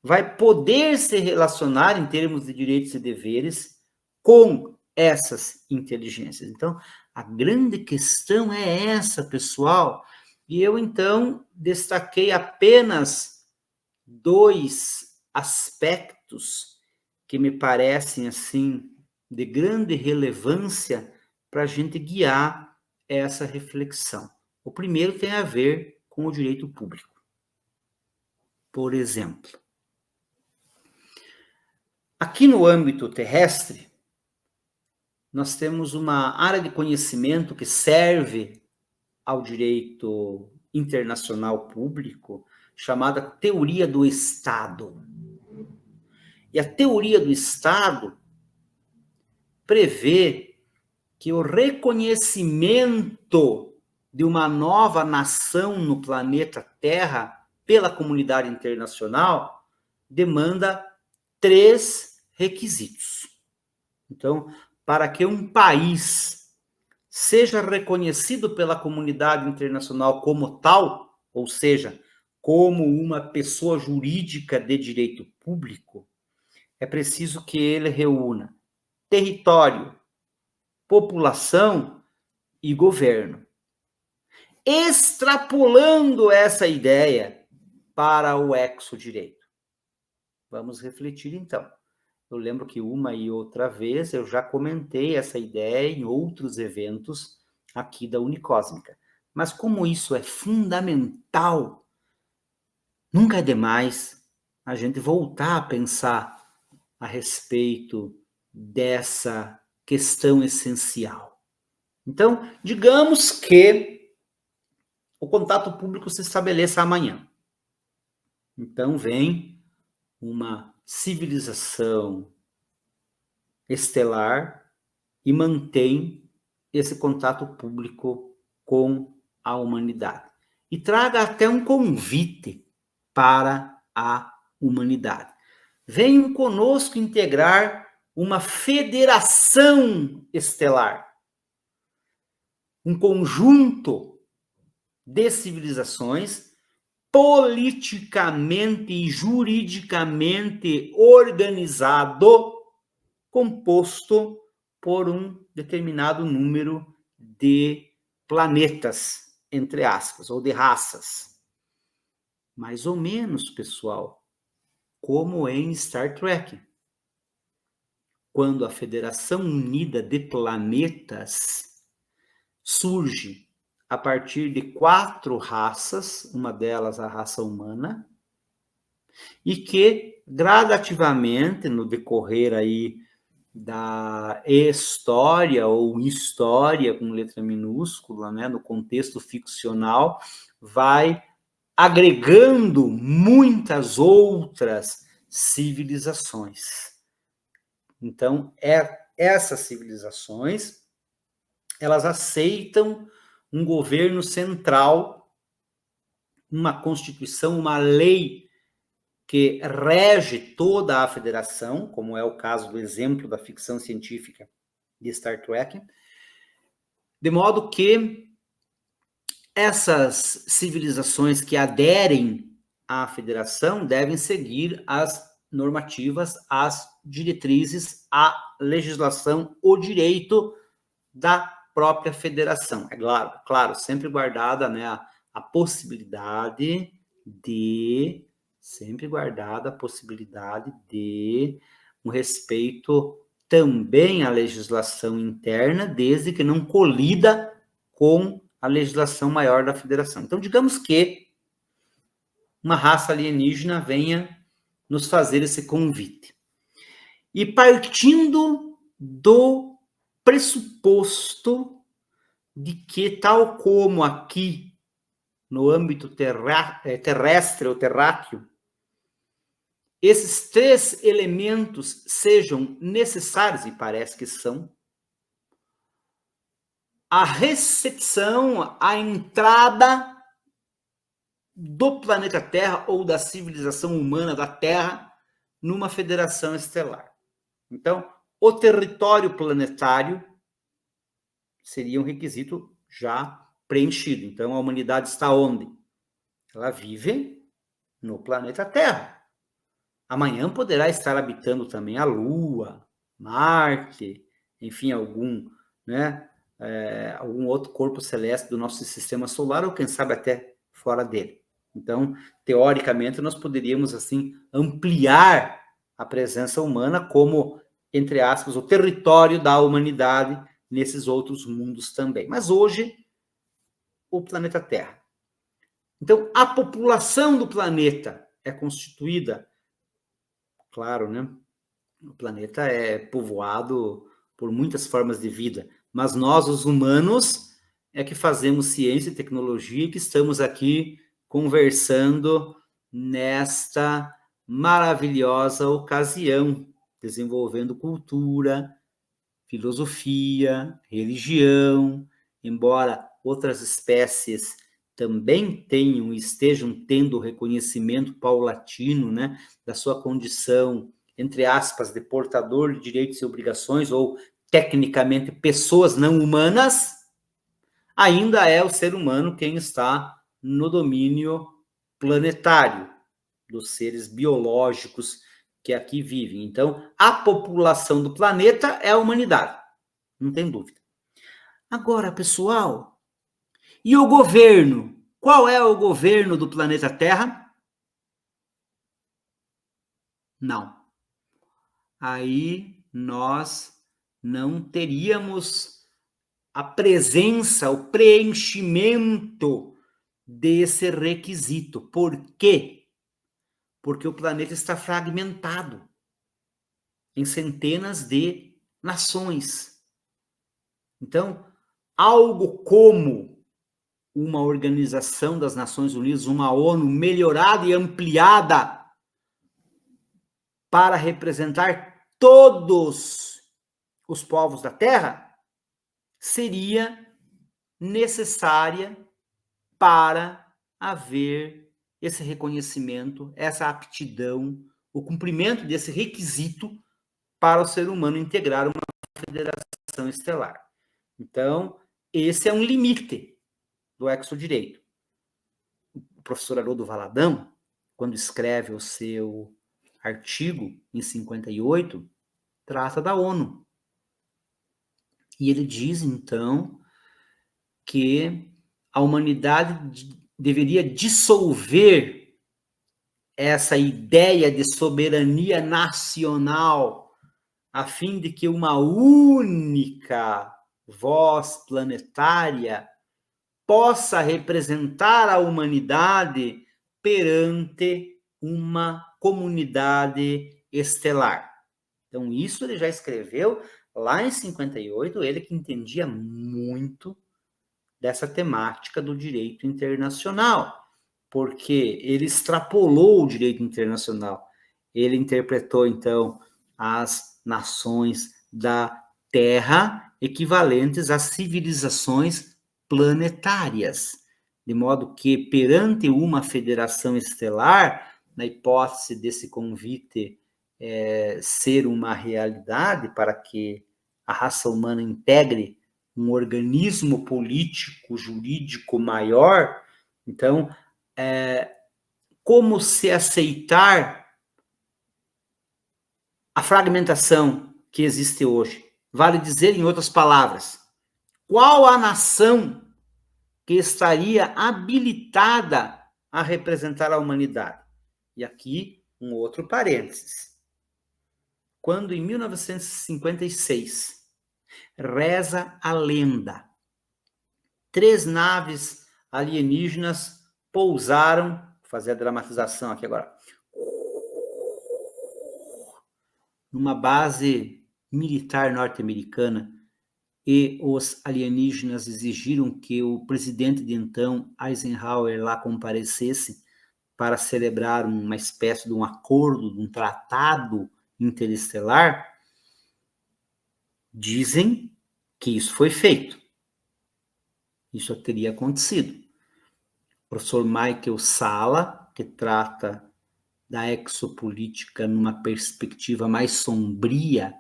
vai poder se relacionar em termos de direitos e deveres com essas inteligências? Então, a grande questão é essa, pessoal. E eu, então, destaquei apenas 2 aspectos que me parecem, assim, de grande relevância para a gente guiar essa reflexão. O primeiro tem a ver com o direito público. Por exemplo, aqui no âmbito terrestre, nós temos uma área de conhecimento que serve ao direito internacional público, chamada teoria do Estado. E a teoria do Estado prevê que o reconhecimento de uma nova nação no planeta Terra pela comunidade internacional demanda 3 requisitos. Então, para que um país seja reconhecido pela comunidade internacional como tal, ou seja, como uma pessoa jurídica de direito público, é preciso que ele reúna território, população e governo. Extrapolando essa ideia para o exodireito. Vamos refletir, então. Eu lembro que uma e outra vez eu já comentei essa ideia em outros eventos aqui da Unicósmica. Mas como isso é fundamental, nunca é demais a gente voltar a pensar a respeito dessa questão essencial. Então, digamos que o contato público se estabeleça amanhã. Então, vem uma civilização estelar e mantém esse contato público com a humanidade. E traga até um convite para a humanidade. Venham conosco integrar uma federação estelar, um conjunto de civilizações politicamente e juridicamente organizado, composto por um determinado número de planetas, entre aspas, ou de raças. Mais ou menos, pessoal, como em Star Trek. Quando a Federação Unida de Planetas surge a partir de 4 raças, uma delas a raça humana, e que gradativamente, no decorrer aí da história ou história com letra minúscula, né, no contexto ficcional, vai agregando muitas outras civilizações. Então, essas civilizações, elas aceitam um governo central, uma constituição, uma lei que rege toda a federação, como é o caso do exemplo da ficção científica de Star Trek, de modo que essas civilizações que aderem à federação devem seguir as normativas, as diretrizes, a legislação, o direito da própria federação. É claro, sempre guardada, né, a possibilidade de um respeito também à legislação interna, desde que não colida com a legislação maior da federação. Então, digamos que uma raça alienígena venha nos fazer esse convite. E partindo do pressuposto de que, tal como aqui no âmbito terrestre ou terráqueo, esses 3 elementos sejam necessários, e parece que são, a recepção, a entrada do planeta Terra ou da civilização humana da Terra numa federação estelar. Então, o território planetário seria um requisito já preenchido. Então, a humanidade está onde? Ela vive no planeta Terra. Amanhã poderá estar habitando também a Lua, Marte, enfim, algum outro corpo celeste do nosso sistema solar, ou quem sabe até fora dele. Então, teoricamente, nós poderíamos, assim, ampliar a presença humana como, entre aspas, o território da humanidade nesses outros mundos também. Mas hoje, o planeta Terra. Então, a população do planeta é constituída, claro, né? O planeta é povoado por muitas formas de vida, mas nós, os humanos, é que fazemos ciência e tecnologia, que estamos aqui conversando nesta maravilhosa ocasião, desenvolvendo cultura, filosofia, religião, embora outras espécies também estejam tendo reconhecimento paulatino, né, da sua condição, entre aspas, de portador de direitos e obrigações, ou tecnicamente pessoas não humanas, ainda é o ser humano quem está no domínio planetário dos seres biológicos que aqui vivem. Então, a população do planeta é a humanidade, não tem dúvida. Agora, pessoal, e o governo? Qual é o governo do planeta Terra? Não. Aí nós não teríamos a presença, o preenchimento desse requisito. Por quê? Porque o planeta está fragmentado em centenas de nações. Então, algo como uma Organização das Nações Unidas, uma ONU melhorada e ampliada para representar todos os povos da Terra, seria necessária para haver esse reconhecimento, essa aptidão, o cumprimento desse requisito para o ser humano integrar uma federação estelar. Então, esse é um limite do exodireito. O professor Haroldo Valadão, quando escreve o seu artigo em 58, trata da ONU. E ele diz, então, que a humanidade deveria dissolver essa ideia de soberania nacional, a fim de que uma única voz planetária possa representar a humanidade perante uma comunidade estelar. Então, isso ele já escreveu lá em 58, ele que entendia muito dessa temática do direito internacional, porque ele extrapolou o direito internacional. Ele interpretou, então, as nações da Terra equivalentes às civilizações planetárias, de modo que, perante uma federação estelar, na hipótese desse convite ser uma realidade para que a raça humana integre um organismo político, jurídico maior, então, como se aceitar a fragmentação que existe hoje? Vale dizer, em outras palavras, qual a nação que estaria habilitada a representar a humanidade? E aqui, um outro parênteses. Quando, em 1956, reza a lenda, 3 naves alienígenas pousaram, vou fazer a dramatização aqui agora, numa base militar norte-americana, e os alienígenas exigiram que o presidente de então, Eisenhower, lá comparecesse para celebrar uma espécie de um acordo, de um tratado interestelar. Dizem que isso foi feito. isso teria acontecido. O professor Michael Salla, que trata da exopolítica numa perspectiva mais sombria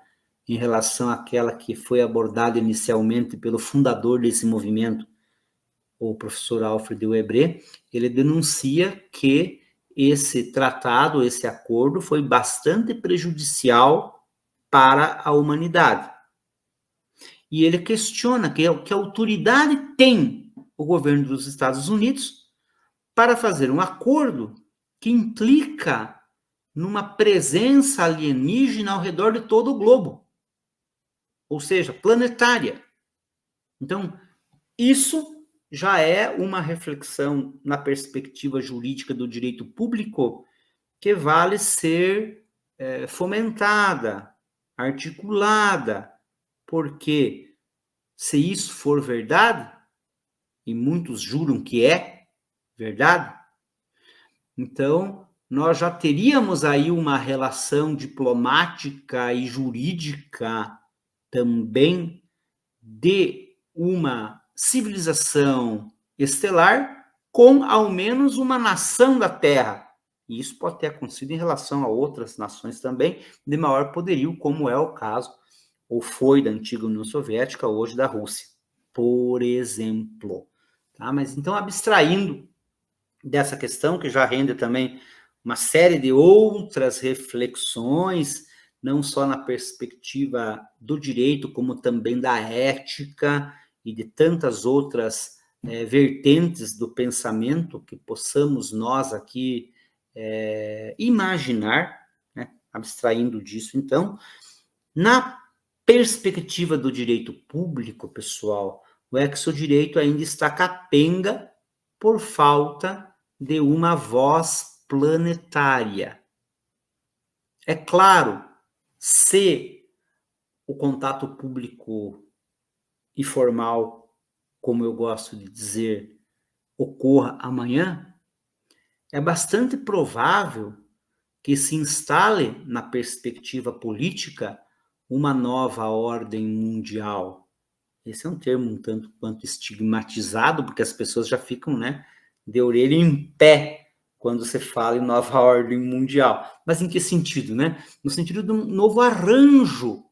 em relação àquela que foi abordada inicialmente pelo fundador desse movimento, o professor Alfred Webre, ele denuncia que esse tratado, esse acordo, foi bastante prejudicial para a humanidade. E ele questiona que autoridade tem o governo dos Estados Unidos para fazer um acordo que implica numa presença alienígena ao redor de todo o globo, ou seja, planetária. Então, isso já é uma reflexão na perspectiva jurídica do direito público que vale ser fomentada, articulada, porque se isso for verdade, e muitos juram que é verdade, então nós já teríamos aí uma relação diplomática e jurídica também de uma civilização estelar com ao menos uma nação da Terra. E isso pode ter acontecido em relação a outras nações também de maior poderio, como é o caso, ou foi da antiga União Soviética, hoje da Rússia, por exemplo. Tá? Mas então, abstraindo dessa questão, que já rende também uma série de outras reflexões, não só na perspectiva do direito, como também da ética e de tantas outras vertentes do pensamento que possamos nós aqui imaginar, né? Abstraindo disso, então, na perspectiva do direito público, pessoal, o exodireito ainda está capenga por falta de uma voz planetária. É claro, se o contato público e formal, como eu gosto de dizer, ocorra amanhã, é bastante provável que se instale na perspectiva política uma nova ordem mundial. Esse é um termo um tanto quanto estigmatizado, porque as pessoas já ficam, né, de orelha em pé quando você fala em nova ordem mundial. Mas em que sentido, né? No sentido de um novo arranjo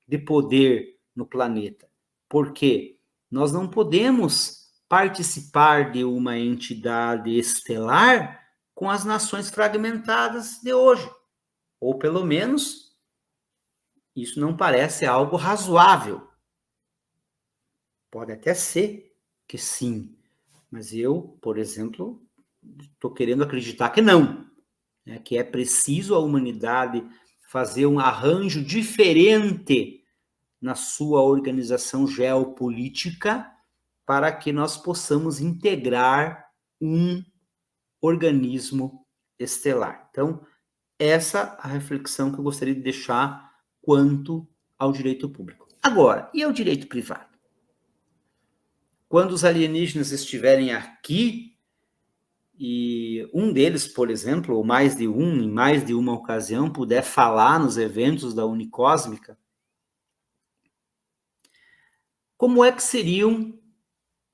de poder no planeta. Porque nós não podemos participar de uma entidade estelar com as nações fragmentadas de hoje. Ou pelo menos, isso não parece algo razoável. Pode até ser que sim, mas eu, por exemplo, estou querendo acreditar que não, né? Que é preciso a humanidade fazer um arranjo diferente na sua organização geopolítica para que nós possamos integrar um organismo estelar. Então, essa é a reflexão que eu gostaria de deixar quanto ao direito público. Agora, e ao direito privado? Quando os alienígenas estiverem aqui, e um deles, por exemplo, ou mais de um, em mais de uma ocasião, puder falar nos eventos da Unicósmica, como é que seriam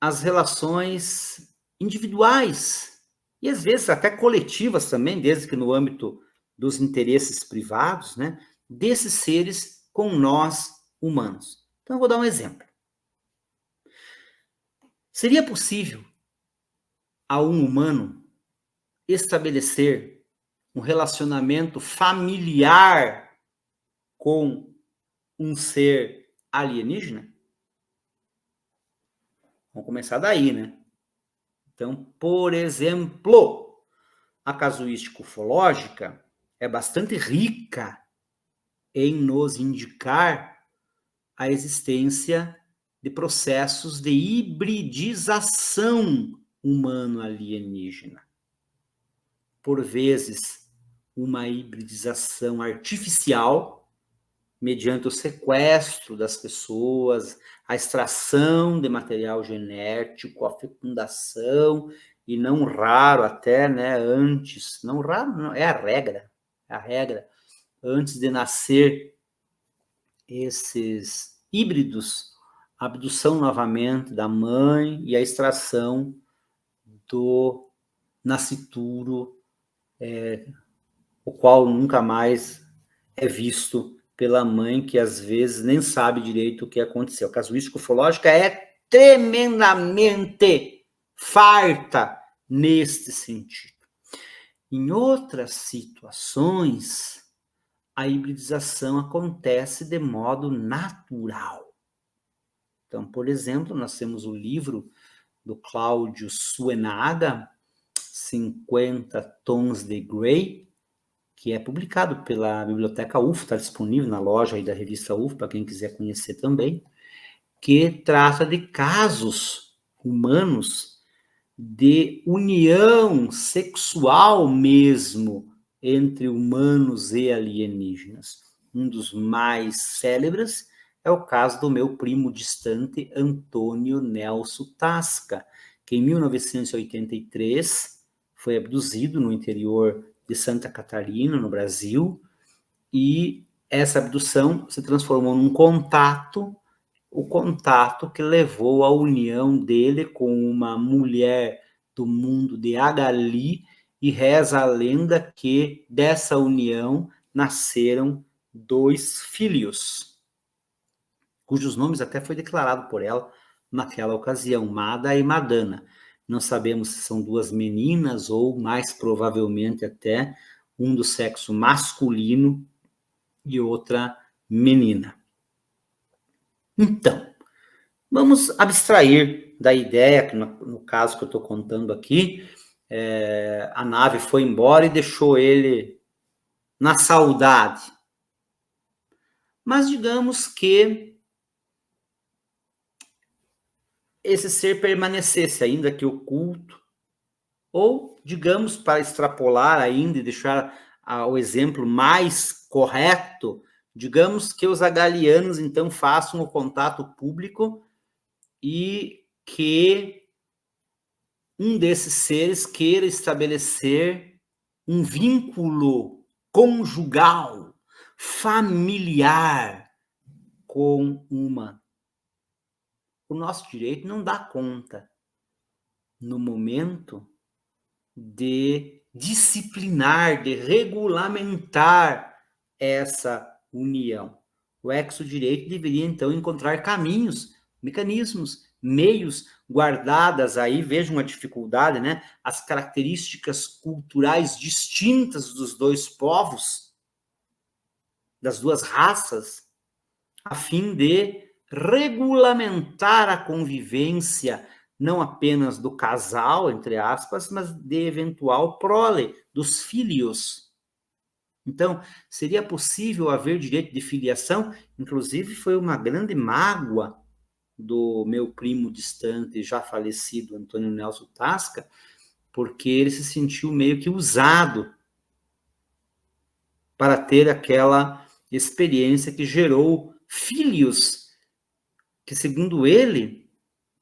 as relações individuais e às vezes até coletivas também, desde que no âmbito dos interesses privados, né, desses seres com nós humanos? Então eu vou dar um exemplo. Seria possível a um humano estabelecer um relacionamento familiar com um ser alienígena? Vamos começar daí, né? Então, por exemplo, a casuística ufológica é bastante rica em nos indicar a existência de processos de hibridização humano-alienígena. Por vezes, uma hibridização artificial, mediante o sequestro das pessoas, a extração de material genético, a fecundação, e não raro até, né, antes, não raro, não, é a regra, antes de nascer esses híbridos, a abdução novamente da mãe e a extração do nascituro, o qual nunca mais é visto pela mãe, que às vezes nem sabe direito o que aconteceu. A casuística ufológica é tremendamente farta neste sentido. Em outras situações, a hibridização acontece de modo natural. Então, por exemplo, nós temos o livro do Cláudio Suenaga, 50 Tons de Grey, que é publicado pela Biblioteca UF, está disponível na loja aí da revista UF, para quem quiser conhecer também, que trata de casos humanos de união sexual mesmo entre humanos e alienígenas. Um dos mais célebres é o caso do meu primo distante, Antônio Nelson Tasca, que em 1983 foi abduzido no interior de Santa Catarina, no Brasil, e essa abdução se transformou num contato, o contato que levou à união dele com uma mulher do mundo de Agali, e reza a lenda que dessa união nasceram 2 filhos, cujos nomes até foi declarado por ela naquela ocasião, Mada e Madana. Não sabemos se são 2 meninas ou, mais provavelmente, até um do sexo masculino e outra menina. Então, vamos abstrair da ideia, que no caso que eu estou contando aqui, a nave foi embora e deixou ele na saudade. Mas digamos que esse ser permanecesse ainda que oculto, ou, digamos, para extrapolar ainda e deixar o exemplo mais correto, digamos que os agalianos, então, façam o contato público e que um desses seres queira estabelecer um vínculo conjugal, familiar com uma. O nosso direito não dá conta, no momento, de disciplinar, de regulamentar essa união. O exodireito deveria, então, encontrar caminhos, mecanismos, meios guardadas aí, vejam a dificuldade, né? As características culturais distintas dos 2 povos, das 2 raças, a fim de regulamentar a convivência, não apenas do casal, entre aspas, mas de eventual prole, dos filhos. Então, seria possível haver direito de filiação? Inclusive, foi uma grande mágoa do meu primo distante, já falecido, Antônio Nelson Tasca, porque ele se sentiu meio que usado para ter aquela experiência que gerou filhos que, segundo ele,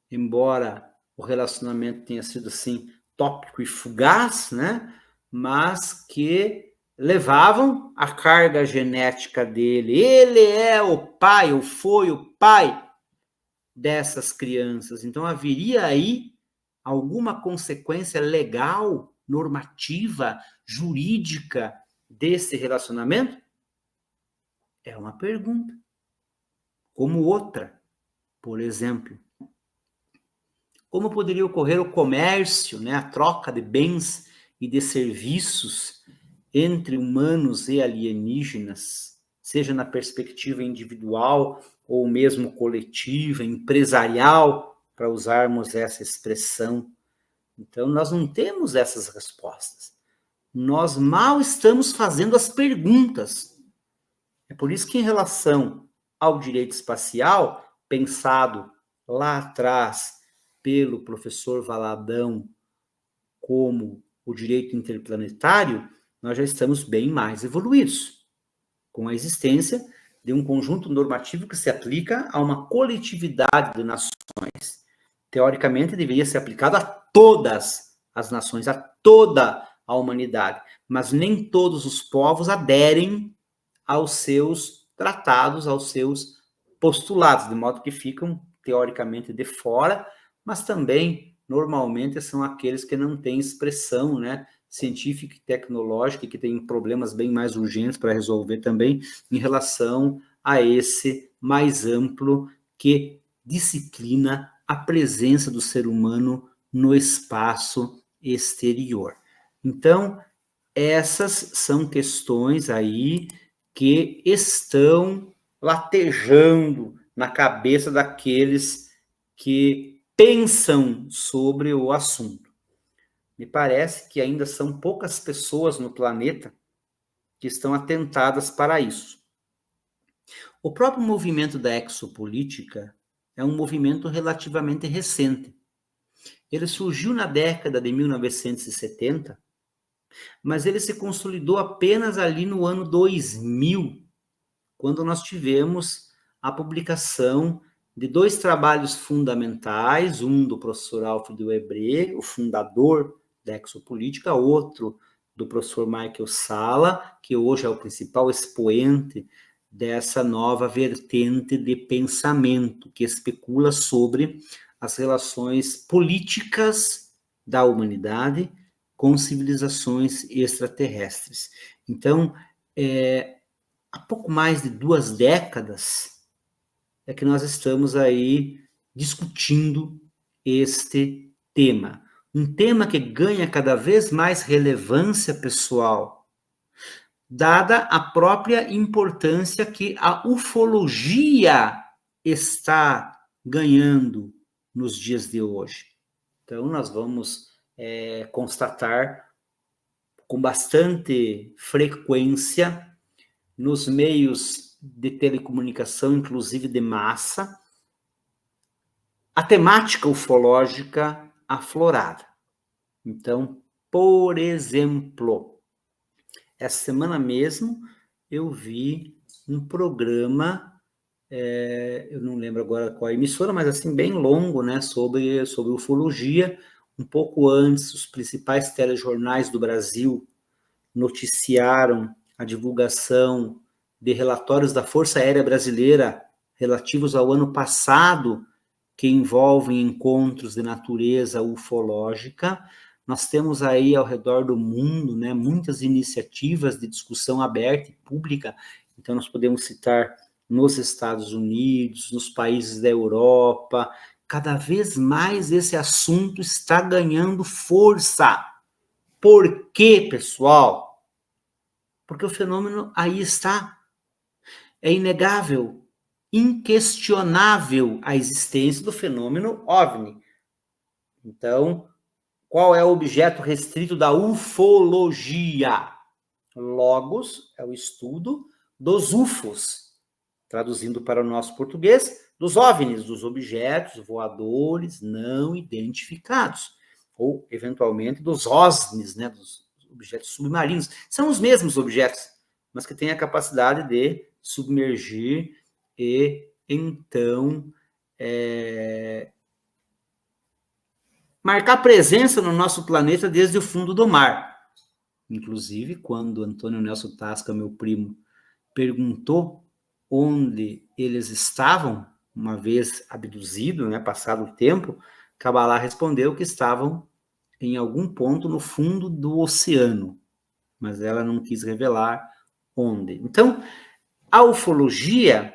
embora o relacionamento tenha sido assim tópico e fugaz, né, mas que levavam a carga genética dele. Ele é o pai, ou foi o pai dessas crianças. Então haveria aí alguma consequência legal, normativa, jurídica desse relacionamento? É uma pergunta. Como outra, por exemplo, como poderia ocorrer o comércio, né, a troca de bens e de serviços entre humanos e alienígenas, seja na perspectiva individual ou mesmo coletiva, empresarial, para usarmos essa expressão? Então, nós não temos essas respostas. Nós mal estamos fazendo as perguntas. É por isso que, em relação ao direito espacial, pensado lá atrás pelo professor Valadão como o direito interplanetário, nós já estamos bem mais evoluídos, com a existência de um conjunto normativo que se aplica a uma coletividade de nações. Teoricamente, deveria ser aplicado a todas as nações, a toda a humanidade, mas nem todos os povos aderem aos seus tratados, aos seus postulados, de modo que ficam teoricamente de fora, mas também, normalmente, são aqueles que não têm expressão, né, científica e tecnológica, que têm problemas bem mais urgentes para resolver também, em relação a esse mais amplo que disciplina a presença do ser humano no espaço exterior. Então, essas são questões aí que estão latejando na cabeça daqueles que pensam sobre o assunto. Me parece que ainda são poucas pessoas no planeta que estão atentadas para isso. O próprio movimento da exopolítica é um movimento relativamente recente. Ele surgiu na década de 1970, mas ele se consolidou apenas ali no ano 2000, quando nós tivemos a publicação de 2 trabalhos fundamentais, um do professor Alfredo Webre, o fundador da exopolítica, outro do professor Michael Salla, que hoje é o principal expoente dessa nova vertente de pensamento, que especula sobre as relações políticas da humanidade com civilizações extraterrestres. Então, há pouco mais de 2 décadas é que nós estamos aí discutindo este tema. Um tema que ganha cada vez mais relevância pessoal, dada a própria importância que a ufologia está ganhando nos dias de hoje. Então, nós vamos constatar com bastante frequência nos meios de telecomunicação, inclusive de massa, a temática ufológica aflorada. Então, por exemplo, essa semana mesmo eu vi um programa, eu não lembro agora qual a emissora, mas assim, bem longo, né, sobre ufologia. Um pouco antes, os principais telejornais do Brasil noticiaram a divulgação de relatórios da Força Aérea Brasileira relativos ao ano passado, que envolvem encontros de natureza ufológica. Nós temos aí ao redor do mundo, né, muitas iniciativas de discussão aberta e pública. Então, nós podemos citar nos Estados Unidos, nos países da Europa. Cada vez mais esse assunto está ganhando força. Por quê, pessoal? Porque o fenômeno aí está. É inegável, inquestionável a existência do fenômeno OVNI. Então, qual é o objeto restrito da ufologia? Logos é o estudo dos UFOs, traduzindo para o nosso português, dos OVNIs, dos objetos voadores não identificados, ou, eventualmente, dos OSNIs, né, dos objetos submarinos. São os mesmos objetos, mas que têm a capacidade de submergir e, então, marcar presença no nosso planeta desde o fundo do mar. Inclusive, quando Antônio Nelson Tasca, meu primo, perguntou onde eles estavam, uma vez abduzido, né, passado o tempo, Kabbalah respondeu que estavam em algum ponto no fundo do oceano, mas ela não quis revelar onde. Então, a ufologia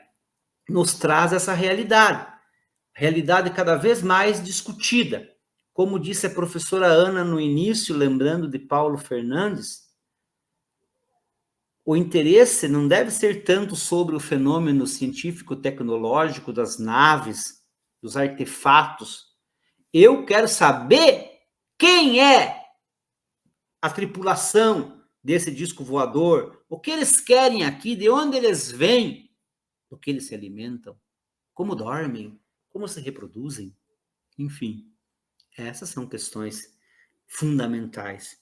nos traz essa realidade cada vez mais discutida. Como disse a professora Ana no início, lembrando de Paulo Fernandes, o interesse não deve ser tanto sobre o fenômeno científico-tecnológico das naves, dos artefatos. Eu quero saber quem é a tripulação desse disco voador, o que eles querem aqui, de onde eles vêm, do que eles se alimentam, como dormem, como se reproduzem, enfim. Essas são questões fundamentais.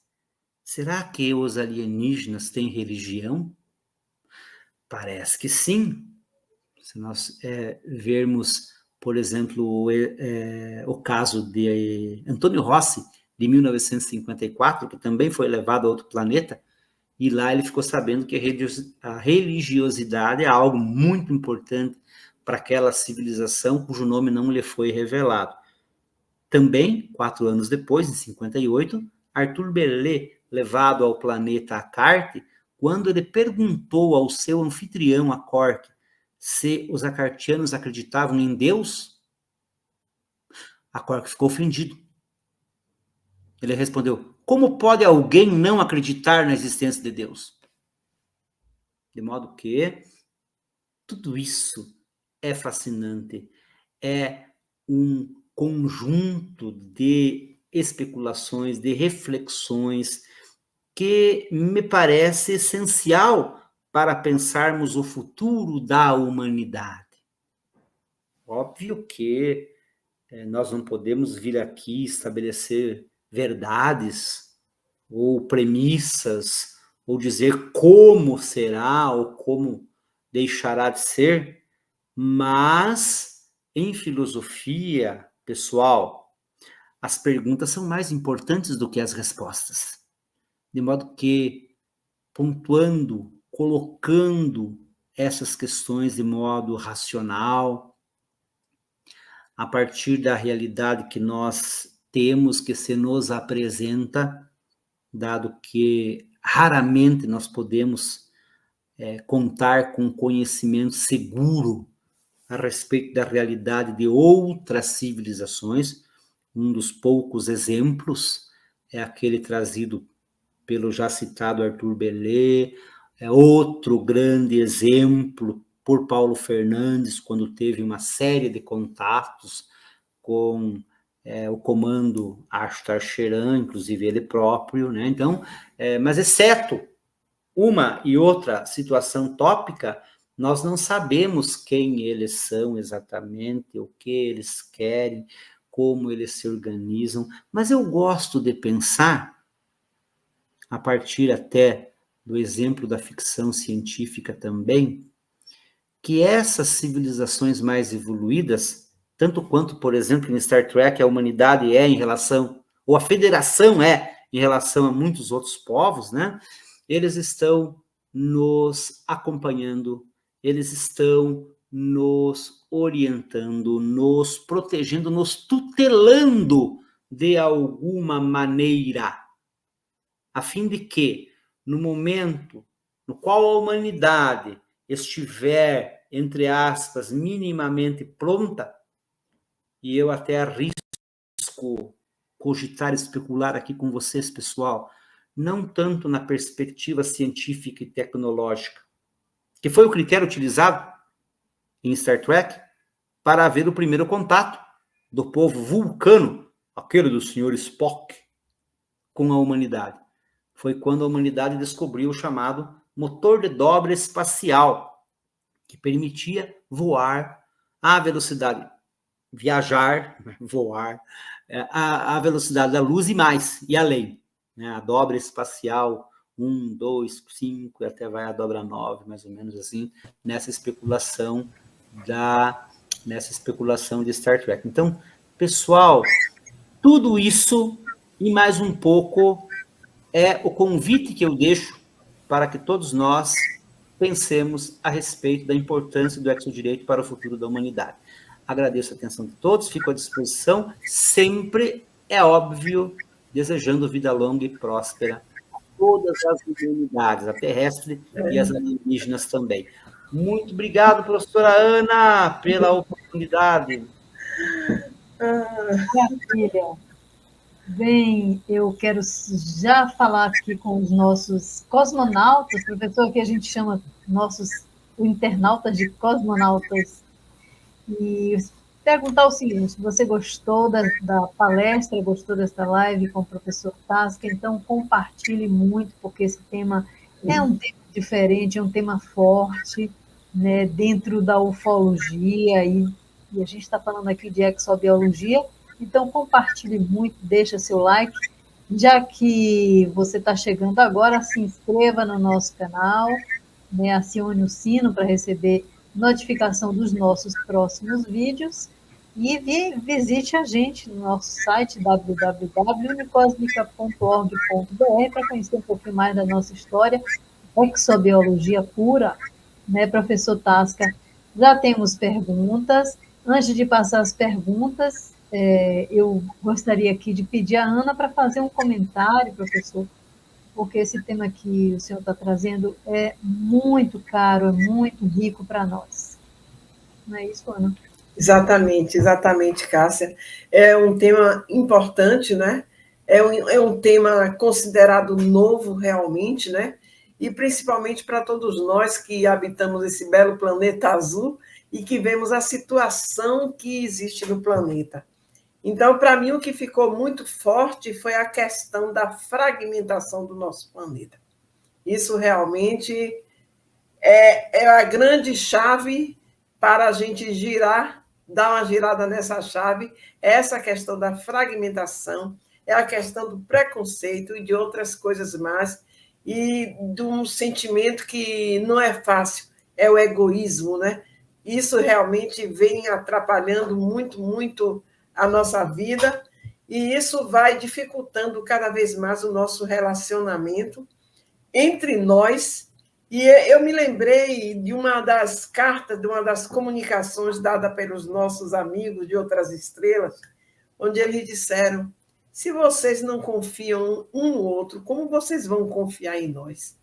Será que os alienígenas têm religião? Parece que sim. Se nós vermos, por exemplo, o caso de Antônio Rossi, de 1954, que também foi levado a outro planeta, e lá ele ficou sabendo que a religiosidade é algo muito importante para aquela civilização cujo nome não lhe foi revelado. Também, 4 anos depois, em 58, Arthur Bellet, levado ao planeta Acarte, quando ele perguntou ao seu anfitrião, a Cork, se os acartianos acreditavam em Deus, a Cork ficou ofendido. Ele respondeu: como pode alguém não acreditar na existência de Deus? De modo que tudo isso é fascinante, é um conjunto de especulações, de reflexões, que me parece essencial para pensarmos o futuro da humanidade. Óbvio que nós não podemos vir aqui estabelecer verdades ou premissas, ou dizer como será ou como deixará de ser, mas em filosofia, pessoal, as perguntas são mais importantes do que as respostas. De modo que, pontuando, colocando essas questões de modo racional, a partir da realidade que nós temos, que se nos apresenta, dado que raramente nós podemos contar com conhecimento seguro a respeito da realidade de outras civilizações. Um dos poucos exemplos é aquele trazido pelo já citado Arthur Bellet, outro grande exemplo por Paulo Fernandes, quando teve uma série de contatos com o comando Ashtar-Sheran, inclusive ele próprio, né? Então, mas exceto uma e outra situação tópica, nós não sabemos quem eles são exatamente, o que eles querem, como eles se organizam, mas eu gosto de pensar, a partir até do exemplo da ficção científica também, que essas civilizações mais evoluídas, tanto quanto, por exemplo, em Star Trek, a humanidade é em relação, ou a Federação é em relação a muitos outros povos, né? Eles estão nos acompanhando, eles estão nos orientando, nos protegendo, nos tutelando de alguma maneira, a fim de que, no momento no qual a humanidade estiver, entre aspas, minimamente pronta, e eu até arrisco cogitar, especular aqui com vocês, pessoal, não tanto na perspectiva científica e tecnológica, que foi o critério utilizado em Star Trek para haver o primeiro contato do povo vulcano, aquele do Sr. Spock, com a humanidade. Foi quando a humanidade descobriu o chamado motor de dobra espacial, que permitia voar à velocidade, viajar, voar, à velocidade da luz e mais, e além. Né? A dobra espacial 1, 2, 5, e até vai a dobra 9, mais ou menos assim, nessa especulação de Star Trek. Então, pessoal, tudo isso e mais um pouco é o convite que eu deixo para que todos nós pensemos a respeito da importância do exodireito para o futuro da humanidade. Agradeço a atenção de todos, fico à disposição, sempre, é óbvio, desejando vida longa e próspera a todas as humanidades, a terrestre e as alienígenas também. Muito obrigado, professora Ana, pela oportunidade. Maravilha. Bem, eu quero já falar aqui com os nossos cosmonautas, professor, que a gente chama internautas de cosmonautas, e perguntar o seguinte: se você gostou da palestra, gostou desta live com o professor Tasca, então compartilhe muito, porque esse tema é um tema diferente, é um tema forte, né, dentro da ufologia, e a gente está falando aqui de exobiologia. Então, compartilhe muito, deixa seu like. Já que você está chegando agora, se inscreva no nosso canal, né, acione o sino para receber notificação dos nossos próximos vídeos e visite a gente no nosso site www.unicosmica.org.br para conhecer um pouquinho mais da nossa história, exobiologia pura, né, professor Tasca? Já temos perguntas. Antes de passar as perguntas, eu gostaria aqui de pedir a Ana para fazer um comentário, professor, porque esse tema que o senhor está trazendo é muito caro, é muito rico para nós. Não é isso, Ana? Exatamente, Cássia. É um tema importante, né? É um tema considerado novo, realmente, né? E principalmente para todos nós que habitamos esse belo planeta azul e que vemos a situação que existe no planeta. Então, para mim, o que ficou muito forte foi a questão da fragmentação do nosso planeta. Isso realmente é a grande chave para a gente girar, dar uma girada nessa chave, essa questão da fragmentação, é a questão do preconceito e de outras coisas mais, e de um sentimento que não é fácil, é o egoísmo, né? Isso realmente vem atrapalhando muito a nossa vida, e isso vai dificultando cada vez mais o nosso relacionamento entre nós. E eu me lembrei de uma das cartas, de uma das comunicações dada pelos nossos amigos de outras estrelas, onde eles disseram: se vocês não confiam um no outro, como vocês vão confiar em nós?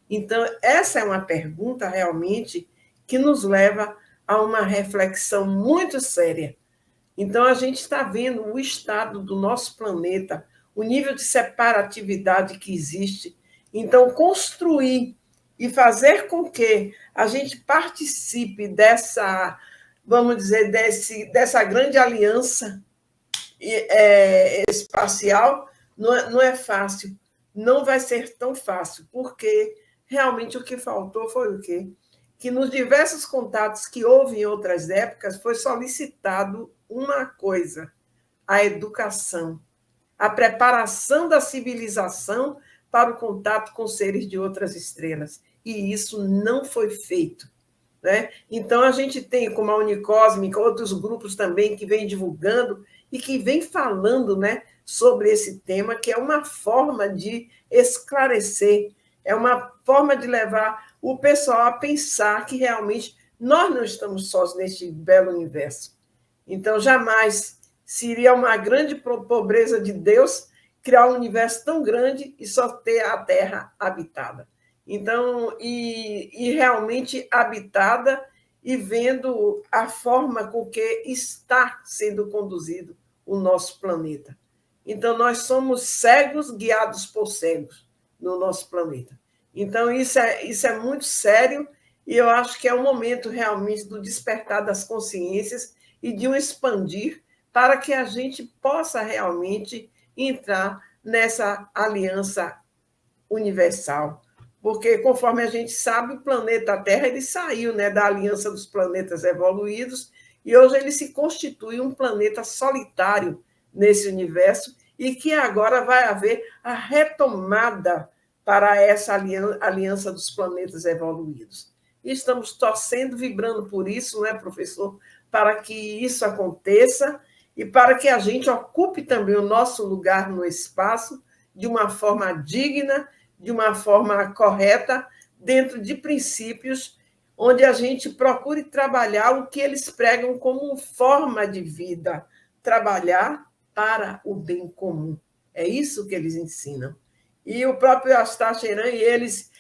Então, essa é uma pergunta realmente que nos leva a uma reflexão muito séria. Então, a gente está vendo o estado do nosso planeta, o nível de separatividade que existe. Então, construir e fazer com que a gente participe dessa, vamos dizer, dessa grande aliança espacial não é fácil. Não vai ser tão fácil, porque realmente o que faltou foi o quê? Que nos diversos contatos que houve em outras épocas foi solicitado uma coisa: a educação, a preparação da civilização para o contato com seres de outras estrelas. E isso não foi feito, né? Então, a gente tem, como a Unicósmica, outros grupos também que vêm divulgando e que vêm falando, né, sobre esse tema, que é uma forma de esclarecer, é uma forma de levar o pessoal a pensar que realmente nós não estamos sós neste belo universo. Então, jamais seria uma grande pobreza de Deus criar um universo tão grande e só ter a Terra habitada. Então, e realmente habitada e vendo a forma com que está sendo conduzido o nosso planeta. Então, nós somos cegos guiados por cegos no nosso planeta. Então, isso é muito sério e eu acho que é o momento realmente do despertar das consciências e de um expandir para que a gente possa realmente entrar nessa aliança universal. Porque, conforme a gente sabe, o planeta Terra ele saiu, né, da aliança dos planetas evoluídos e hoje ele se constitui um planeta solitário nesse universo e que agora vai haver a retomada para essa aliança dos planetas evoluídos. E estamos torcendo, vibrando por isso, né, professor, para que isso aconteça e para que a gente ocupe também o nosso lugar no espaço de uma forma digna, de uma forma correta, dentro de princípios onde a gente procure trabalhar o que eles pregam como forma de vida, trabalhar para o bem comum. É isso que eles ensinam. E o próprio Astacheran e eles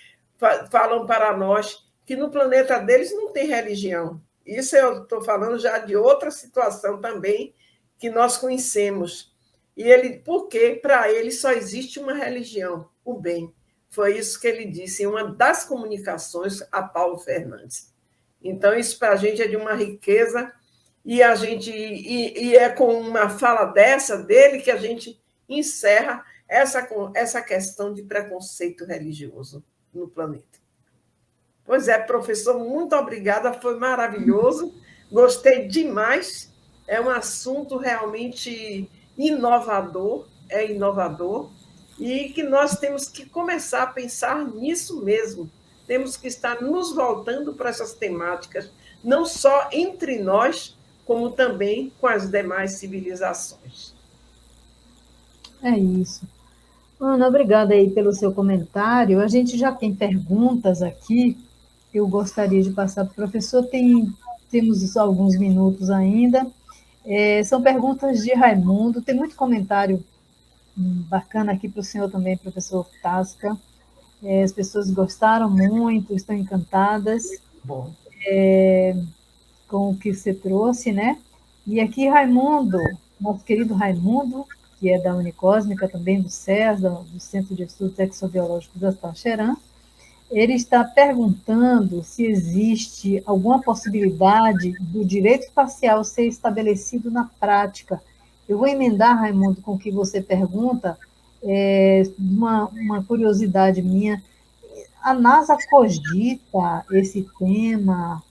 falam para nós que no planeta deles não tem religião. Isso eu estou falando já de outra situação também que nós conhecemos. E ele, porque para ele só existe uma religião, o bem. Foi isso que ele disse em uma das comunicações a Paulo Fernandes. Então, isso para a gente é de uma riqueza, e é com uma fala dessa dele que a gente encerra essa questão de preconceito religioso no planeta. Pois é, professor, muito obrigada, foi maravilhoso, gostei demais, é um assunto realmente inovador, e que nós temos que começar a pensar nisso mesmo. Temos que estar nos voltando para essas temáticas, não só entre nós, como também com as demais civilizações. É isso. Ana, obrigada aí pelo seu comentário. A gente já tem perguntas aqui. Eu gostaria de passar para o professor. Tem temos alguns minutos ainda. São perguntas de Raimundo. Tem muito comentário bacana aqui para o senhor também, professor Tasca. As pessoas gostaram muito, estão encantadas. Bom. Com o que você trouxe, né? E aqui, Raimundo, nosso querido Raimundo, que é da Unicósmica, também do CES, do Centro de Estudos Exobiológicos da Tacheran, ele está perguntando se existe alguma possibilidade do direito espacial ser estabelecido na prática. Eu vou emendar, Raimundo, com o que você pergunta, uma curiosidade minha. A NASA cogita esse tema,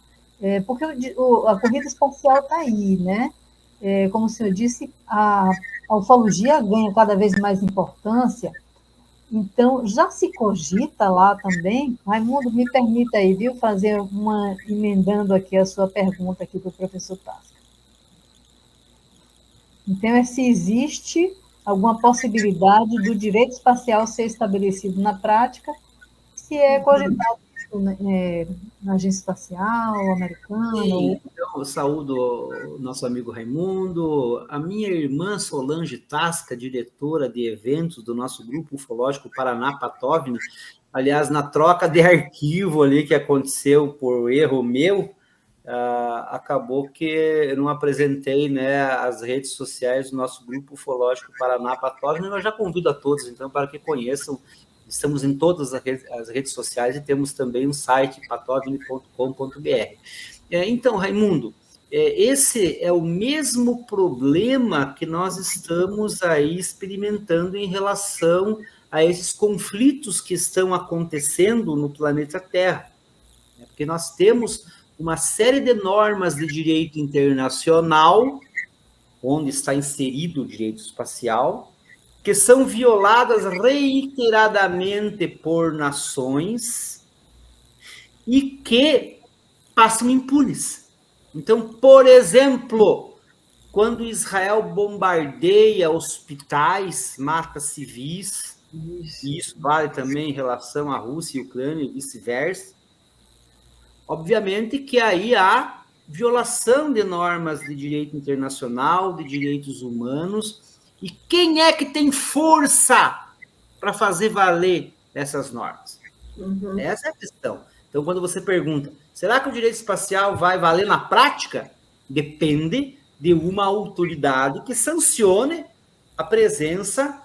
porque a corrida espacial está aí, né? Como o senhor disse, a ufologia ganha cada vez mais importância. Então, já se cogita lá também? Raimundo, me permita aí, viu, fazer emendando aqui a sua pergunta aqui para o professor Tasca. Então, se existe alguma possibilidade do direito espacial ser estabelecido na prática, se é cogitado na agência espacial americana. Sim, então, eu saúdo o nosso amigo Raimundo, a minha irmã Solange Tasca, diretora de eventos do nosso grupo ufológico Paraná Patovni, aliás, na troca de arquivo ali que aconteceu por erro meu, acabou que eu não apresentei, né, as redes sociais do nosso grupo ufológico Paraná Patovni, mas eu já convido a todos, então, para que conheçam. Estamos em todas as redes sociais e temos também um site, patovni.com.br. Então, Raimundo, esse é o mesmo problema que nós estamos aí experimentando em relação a esses conflitos que estão acontecendo no planeta Terra. Porque nós temos uma série de normas de direito internacional, onde está inserido o direito espacial, que são violadas reiteradamente por nações e que passam impunes. Então, por exemplo, quando Israel bombardeia hospitais, mata civis, e isso vale também em relação à Rússia e Ucrânia e vice-versa, obviamente que aí há violação de normas de direito internacional, de direitos humanos. E quem é que tem força para fazer valer essas normas? Uhum. Essa é a questão. Então, quando você pergunta, será que o direito espacial vai valer na prática? Depende de uma autoridade que sancione a presença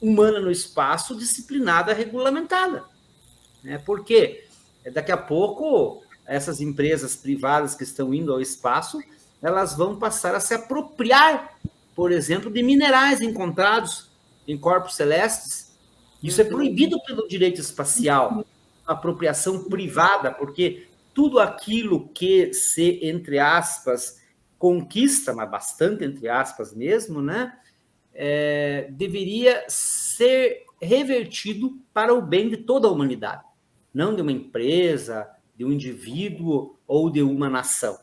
humana no espaço disciplinada, regulamentada. Por quê? Daqui a pouco, essas empresas privadas que estão indo ao espaço, elas vão passar a se apropriar, por exemplo, de minerais encontrados em corpos celestes. Isso é proibido pelo direito espacial, apropriação privada, porque tudo aquilo que se, entre aspas, conquista, mas bastante entre aspas mesmo, né, deveria ser revertido para o bem de toda a humanidade, não de uma empresa, de um indivíduo ou de uma nação.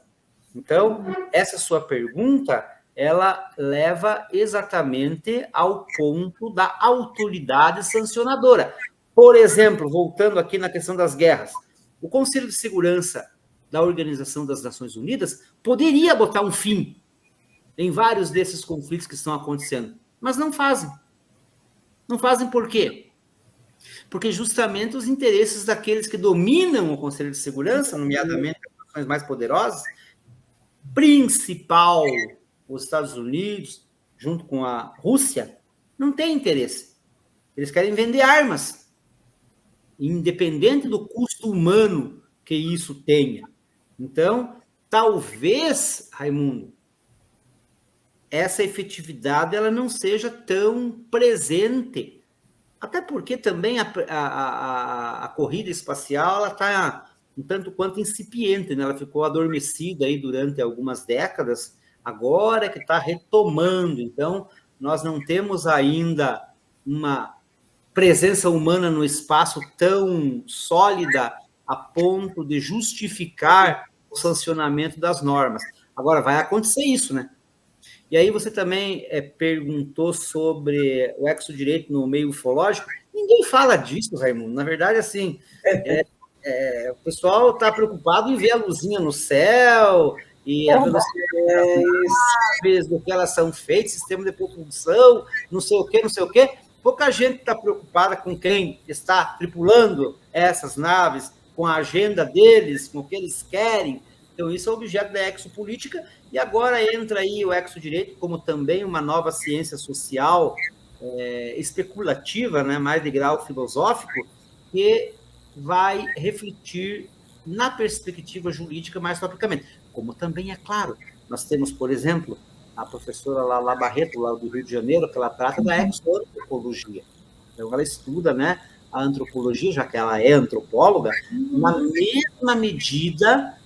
Então, essa sua pergunta, ela leva exatamente ao ponto da autoridade sancionadora. Por exemplo, voltando aqui na questão das guerras, o Conselho de Segurança da Organização das Nações Unidas poderia botar um fim em vários desses conflitos que estão acontecendo, mas não fazem. Não fazem por quê? Porque justamente os interesses daqueles que dominam o Conselho de Segurança, nomeadamente as nações mais poderosas, principal, os Estados Unidos, junto com a Rússia, não tem interesse. Eles querem vender armas, independente do custo humano que isso tenha. Então, talvez, Raimundo, essa efetividade ela não seja tão presente, até porque também a corrida espacial está um tanto quanto incipiente, né? Ela ficou adormecida aí durante algumas décadas, agora que está retomando. Então, nós não temos ainda uma presença humana no espaço tão sólida a ponto de justificar o sancionamento das normas. Agora, vai acontecer isso, né? E aí você também perguntou sobre o exodireito no meio ufológico. Ninguém fala disso, Raimundo. Na verdade, assim, O pessoal está preocupado em ver a luzinha no céu e a velocidade do que elas são feitas, sistema de propulsão, não sei o quê, não sei o quê. Pouca gente está preocupada com quem está tripulando essas naves, com a agenda deles, com o que eles querem. Então, isso é objeto da exopolítica, e agora entra aí o exodireito como também uma nova ciência social especulativa, né, mais de grau filosófico, que vai refletir na perspectiva jurídica mais topicamente. Como também é claro, nós temos, por exemplo, a professora Lala Barreto, lá do Rio de Janeiro, que ela trata da exoantropologia. Então, ela estuda, né, a antropologia, já que ela é antropóloga, na mesma medida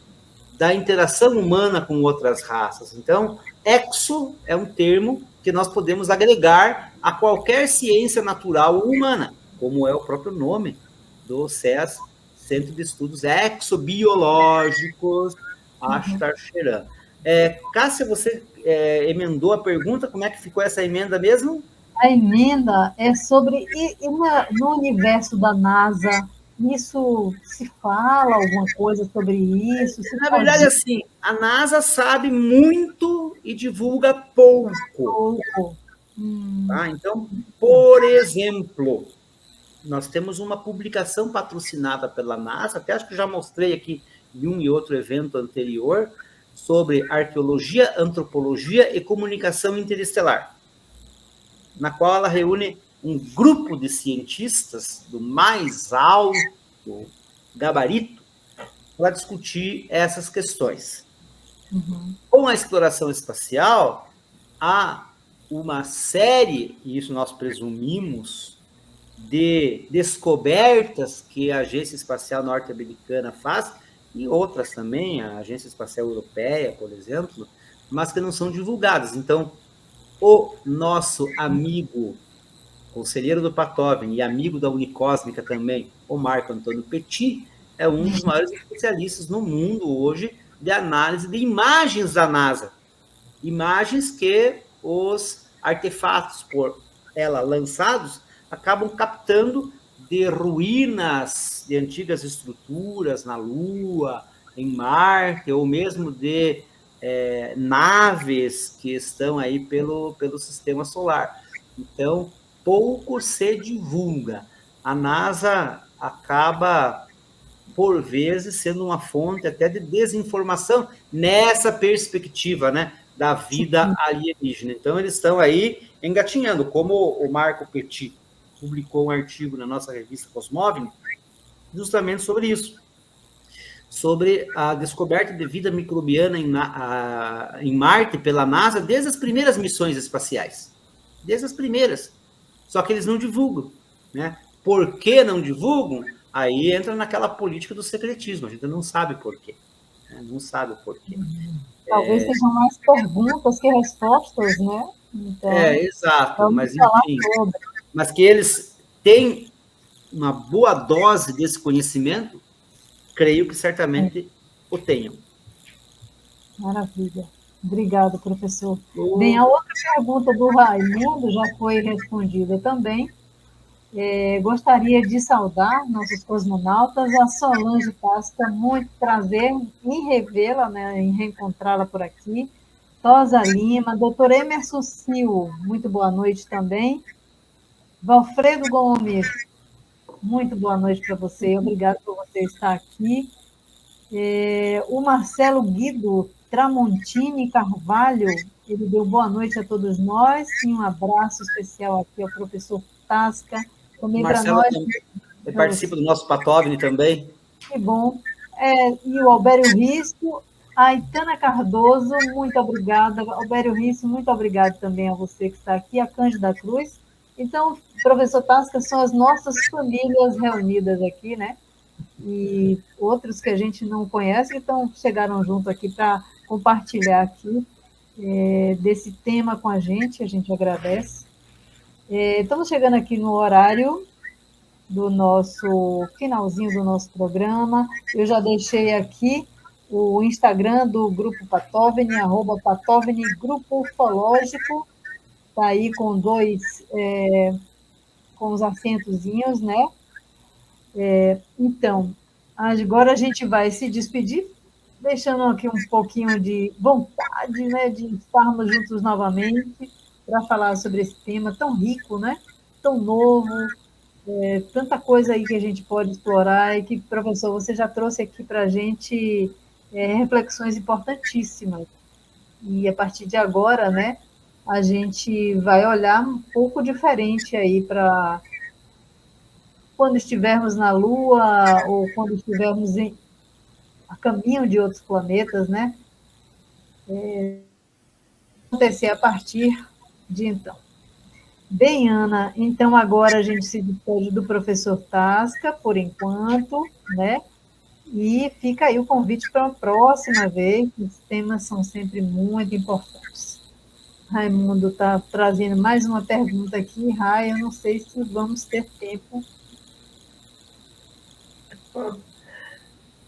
da interação humana com outras raças. Então, exo é um termo que nós podemos agregar a qualquer ciência natural ou humana, como é o próprio nome do CES, Centro de Estudos Exobiológicos, Ashtar-Sheran. Cássia, você emendou a pergunta, como é que ficou essa emenda mesmo? A emenda é sobre, no universo da NASA, isso se fala alguma coisa sobre isso? Na verdade, assim, a NASA sabe muito e divulga pouco. Tá? Então, por exemplo, nós temos uma publicação patrocinada pela NASA, até acho que já mostrei aqui em um e outro evento anterior, sobre arqueologia, antropologia e comunicação interestelar, na qual ela reúne um grupo de cientistas do mais alto gabarito para discutir essas questões. Com a exploração espacial, há uma série, e isso nós presumimos, de descobertas que a Agência Espacial Norte-Americana faz, e outras também, a Agência Espacial Europeia, por exemplo, mas que não são divulgadas. Então, o nosso amigo, conselheiro do Patovni e amigo da Unicósmica também, o Marco Antônio Petit, é um dos maiores especialistas no mundo hoje de análise de imagens da NASA. Imagens que os artefatos por ela lançados acabam captando de ruínas de antigas estruturas na Lua, em Marte, ou mesmo de naves que estão aí pelo sistema solar. Então, pouco se divulga. A NASA acaba, por vezes, sendo uma fonte até de desinformação nessa perspectiva, né, da vida alienígena. Então, eles estão aí engatinhando, como o Marco Petit publicou um artigo na nossa revista Cosmóvini, justamente sobre isso, sobre a descoberta de vida microbiana em Marte pela NASA desde as primeiras missões espaciais. Desde as primeiras. Só que eles não divulgam, né? Por que não divulgam? Aí entra naquela política do secretismo. A gente não sabe por quê. Né? Não sabe por quê. Talvez sejam mais perguntas que respostas, né? Então, exato. Mas, enfim, mas que eles têm uma boa dose desse conhecimento, creio que certamente o tenham. Maravilha. Obrigada, professor. Bem, a outra pergunta do Raimundo já foi respondida também. Gostaria de saudar nossos cosmonautas, a Solange Tasca, muito prazer em revê-la, né, em reencontrá-la por aqui. Tosa Lima, doutor Emerson Sil, muito boa noite também. Valfredo Gomes, muito boa noite para você, obrigado por você estar aqui. O Marcelo Guido Tramontini Carvalho, ele deu boa noite a todos nós, e um abraço especial aqui ao professor Tasca. Também Marcelo para nós. Ele participa do nosso Patovni também. Que bom. E o Albério Risco, a Itana Cardoso, muito obrigada. Albério Risco, muito obrigado também a você que está aqui, a Cândida Cruz. Então, professor Tasca, são as nossas famílias reunidas aqui, né? E outros que a gente não conhece, então chegaram junto aqui para compartilhar aqui desse tema com a gente agradece. Estamos chegando aqui no horário do nosso finalzinho do nosso programa. Eu já deixei aqui o Instagram do Grupo Patovni, @Patovni Grupo Ufológico, está aí com com os acentozinhos, né? Então, Agora a gente vai se despedir, deixando aqui um pouquinho de vontade, né, de estarmos juntos novamente para falar sobre esse tema tão rico, né, tão novo, tanta coisa aí que a gente pode explorar e que, professor, você já trouxe aqui para a gente reflexões importantíssimas. E a partir de agora, né, a gente vai olhar um pouco diferente aí para quando estivermos na Lua ou quando estivermos a caminho de outros planetas, né? Acontecer a partir de então. Bem, Ana, então agora a gente se despede do professor Tasca, por enquanto, né? E fica aí o convite para a próxima vez, os temas são sempre muito importantes. Raimundo está trazendo mais uma pergunta aqui, Rai, eu não sei se vamos ter tempo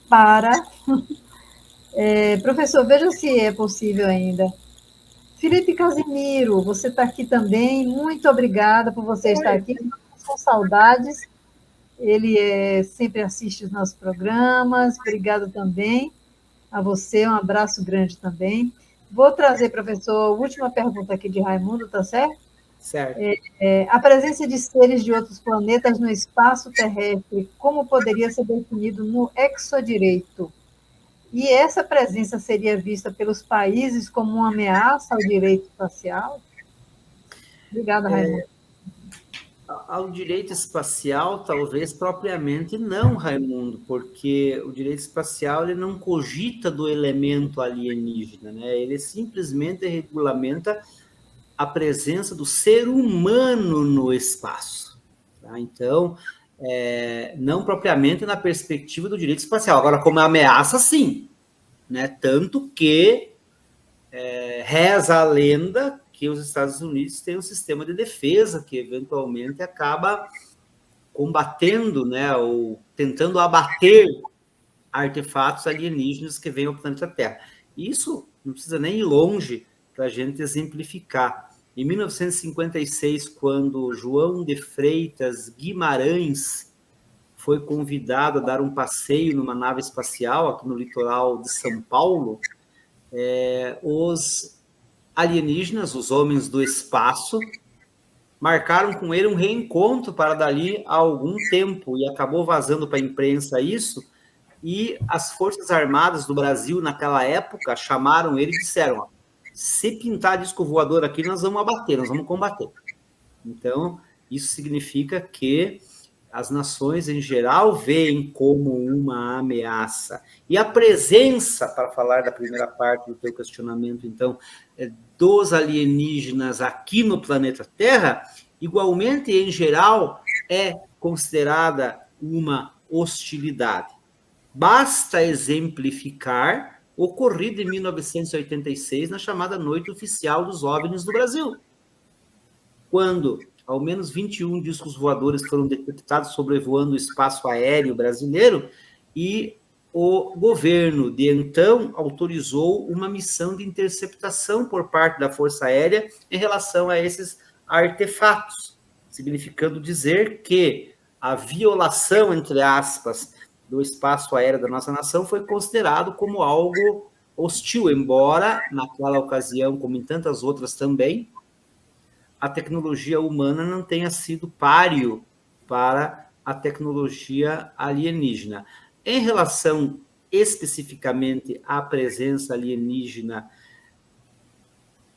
para... professor, veja se é possível ainda. Felipe Casimiro, você está aqui também, muito obrigada por você estar aqui, com saudades, ele sempre assiste os nossos programas, obrigado também a você, um abraço grande também. Vou trazer, professor, a última pergunta aqui de Raimundo, tá certo? Certo. A presença de seres de outros planetas no espaço terrestre, como poderia ser definido no exodireito? E essa presença seria vista pelos países como uma ameaça ao direito espacial? Obrigada, Raimundo. Ao direito espacial, talvez propriamente não, Raimundo, porque o direito espacial ele não cogita do elemento alienígena, né? Ele simplesmente regulamenta a presença do ser humano no espaço. Tá? Então, não propriamente na perspectiva do direito espacial. Agora, como ameaça, sim. Né? Tanto que reza a lenda que os Estados Unidos têm um sistema de defesa que, eventualmente, acaba combatendo, né, ou tentando abater artefatos alienígenas que vêm ao planeta Terra. Isso não precisa nem ir longe para a gente exemplificar. Em 1956, quando João de Freitas Guimarães foi convidado a dar um passeio numa nave espacial aqui no litoral de São Paulo, os alienígenas, os homens do espaço, marcaram com ele um reencontro para dali a algum tempo, e acabou vazando para a imprensa isso, e as Forças Armadas do Brasil, naquela época, chamaram ele e disseram, se pintar disco voador aqui, nós vamos abater, nós vamos combater. Então, isso significa que as nações, em geral, veem como uma ameaça. E a presença, para falar da primeira parte do teu questionamento, então, dos alienígenas aqui no planeta Terra, igualmente, em geral, é considerada uma hostilidade. Basta exemplificar o ocorrido em 1986, na chamada Noite Oficial dos OVNIs do Brasil, quando ao menos 21 discos voadores foram detectados sobrevoando o espaço aéreo brasileiro, e o governo de então autorizou uma missão de interceptação por parte da Força Aérea em relação a esses artefatos, significando dizer que a violação, entre aspas, do espaço aéreo da nossa nação foi considerado como algo hostil, embora naquela ocasião, como em tantas outras também, a tecnologia humana não tenha sido páreo para a tecnologia alienígena. Em relação especificamente à presença alienígena,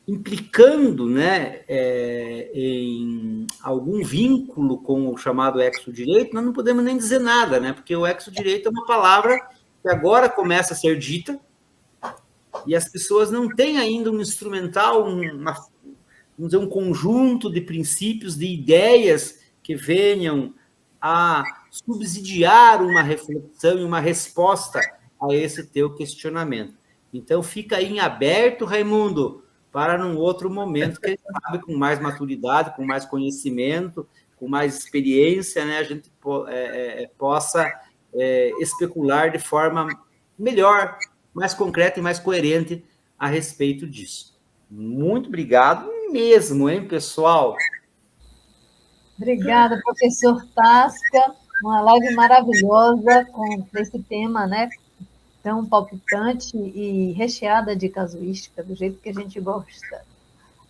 implicando, né, em algum vínculo com o chamado exodireito, nós não podemos nem dizer nada, né, porque o exodireito é uma palavra que agora começa a ser dita, e as pessoas não têm ainda um instrumental, vamos dizer, um conjunto de princípios, de ideias que venham a subsidiar uma reflexão e uma resposta a esse teu questionamento. Então, fica aí em aberto, Raimundo, para num outro momento, quem sabe, com mais maturidade, com mais conhecimento, com mais experiência, né, a gente possa especular de forma melhor, mais concreta e mais coerente a respeito disso. Muito obrigado mesmo, hein, pessoal? Obrigada, professor Tasca. Uma live maravilhosa com esse tema, né? Tão palpitante e recheada de casuística, do jeito que a gente gosta.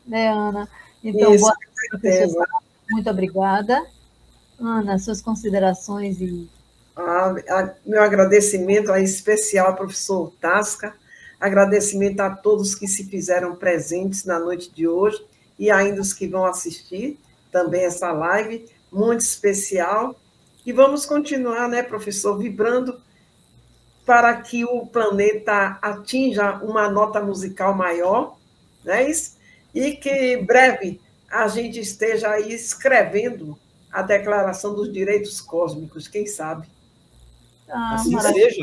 Né, Ana? Então, Isso, boa com noite, professor. certeza. Muito obrigada. Ana, suas considerações e... Meu agradecimento é especial ao professor Tasca, agradecimento a todos que se fizeram presentes na noite de hoje e ainda os que vão assistir também essa live, muito especial. E vamos continuar, né, professor, vibrando para que o planeta atinja uma nota musical maior, né? E que em breve a gente esteja aí escrevendo a Declaração dos Direitos Cósmicos, quem sabe? Assim maravilha. seja,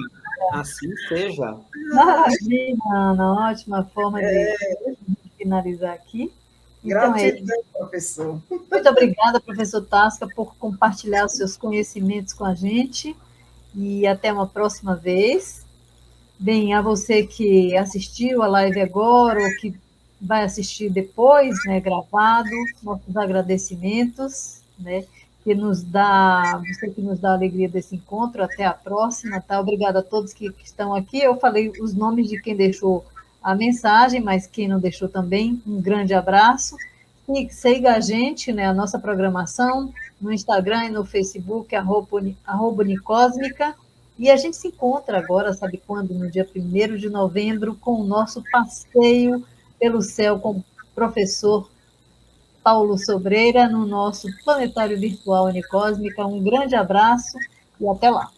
assim seja. Maravilha, Ana. Ótima forma de finalizar aqui. Então, é isso. Gratidão, professor. Muito obrigada, professor Tasca, por compartilhar os seus conhecimentos com a gente. E até uma próxima vez. Bem, a você que assistiu a live agora ou que vai assistir depois, né, gravado, nossos agradecimentos, né, você que nos dá a alegria desse encontro. Até a próxima, tá? Obrigada a todos que estão aqui. Eu falei os nomes de quem deixou a mensagem, mas quem não deixou também, um grande abraço. E siga a gente, né, a nossa programação no Instagram e no Facebook, @ Unicósmica. E a gente se encontra agora, sabe quando? No dia 1º de novembro, com o nosso passeio pelo céu com o professor Paulo Sobreira, no nosso Planetário Virtual Unicósmica. Um grande abraço e até lá.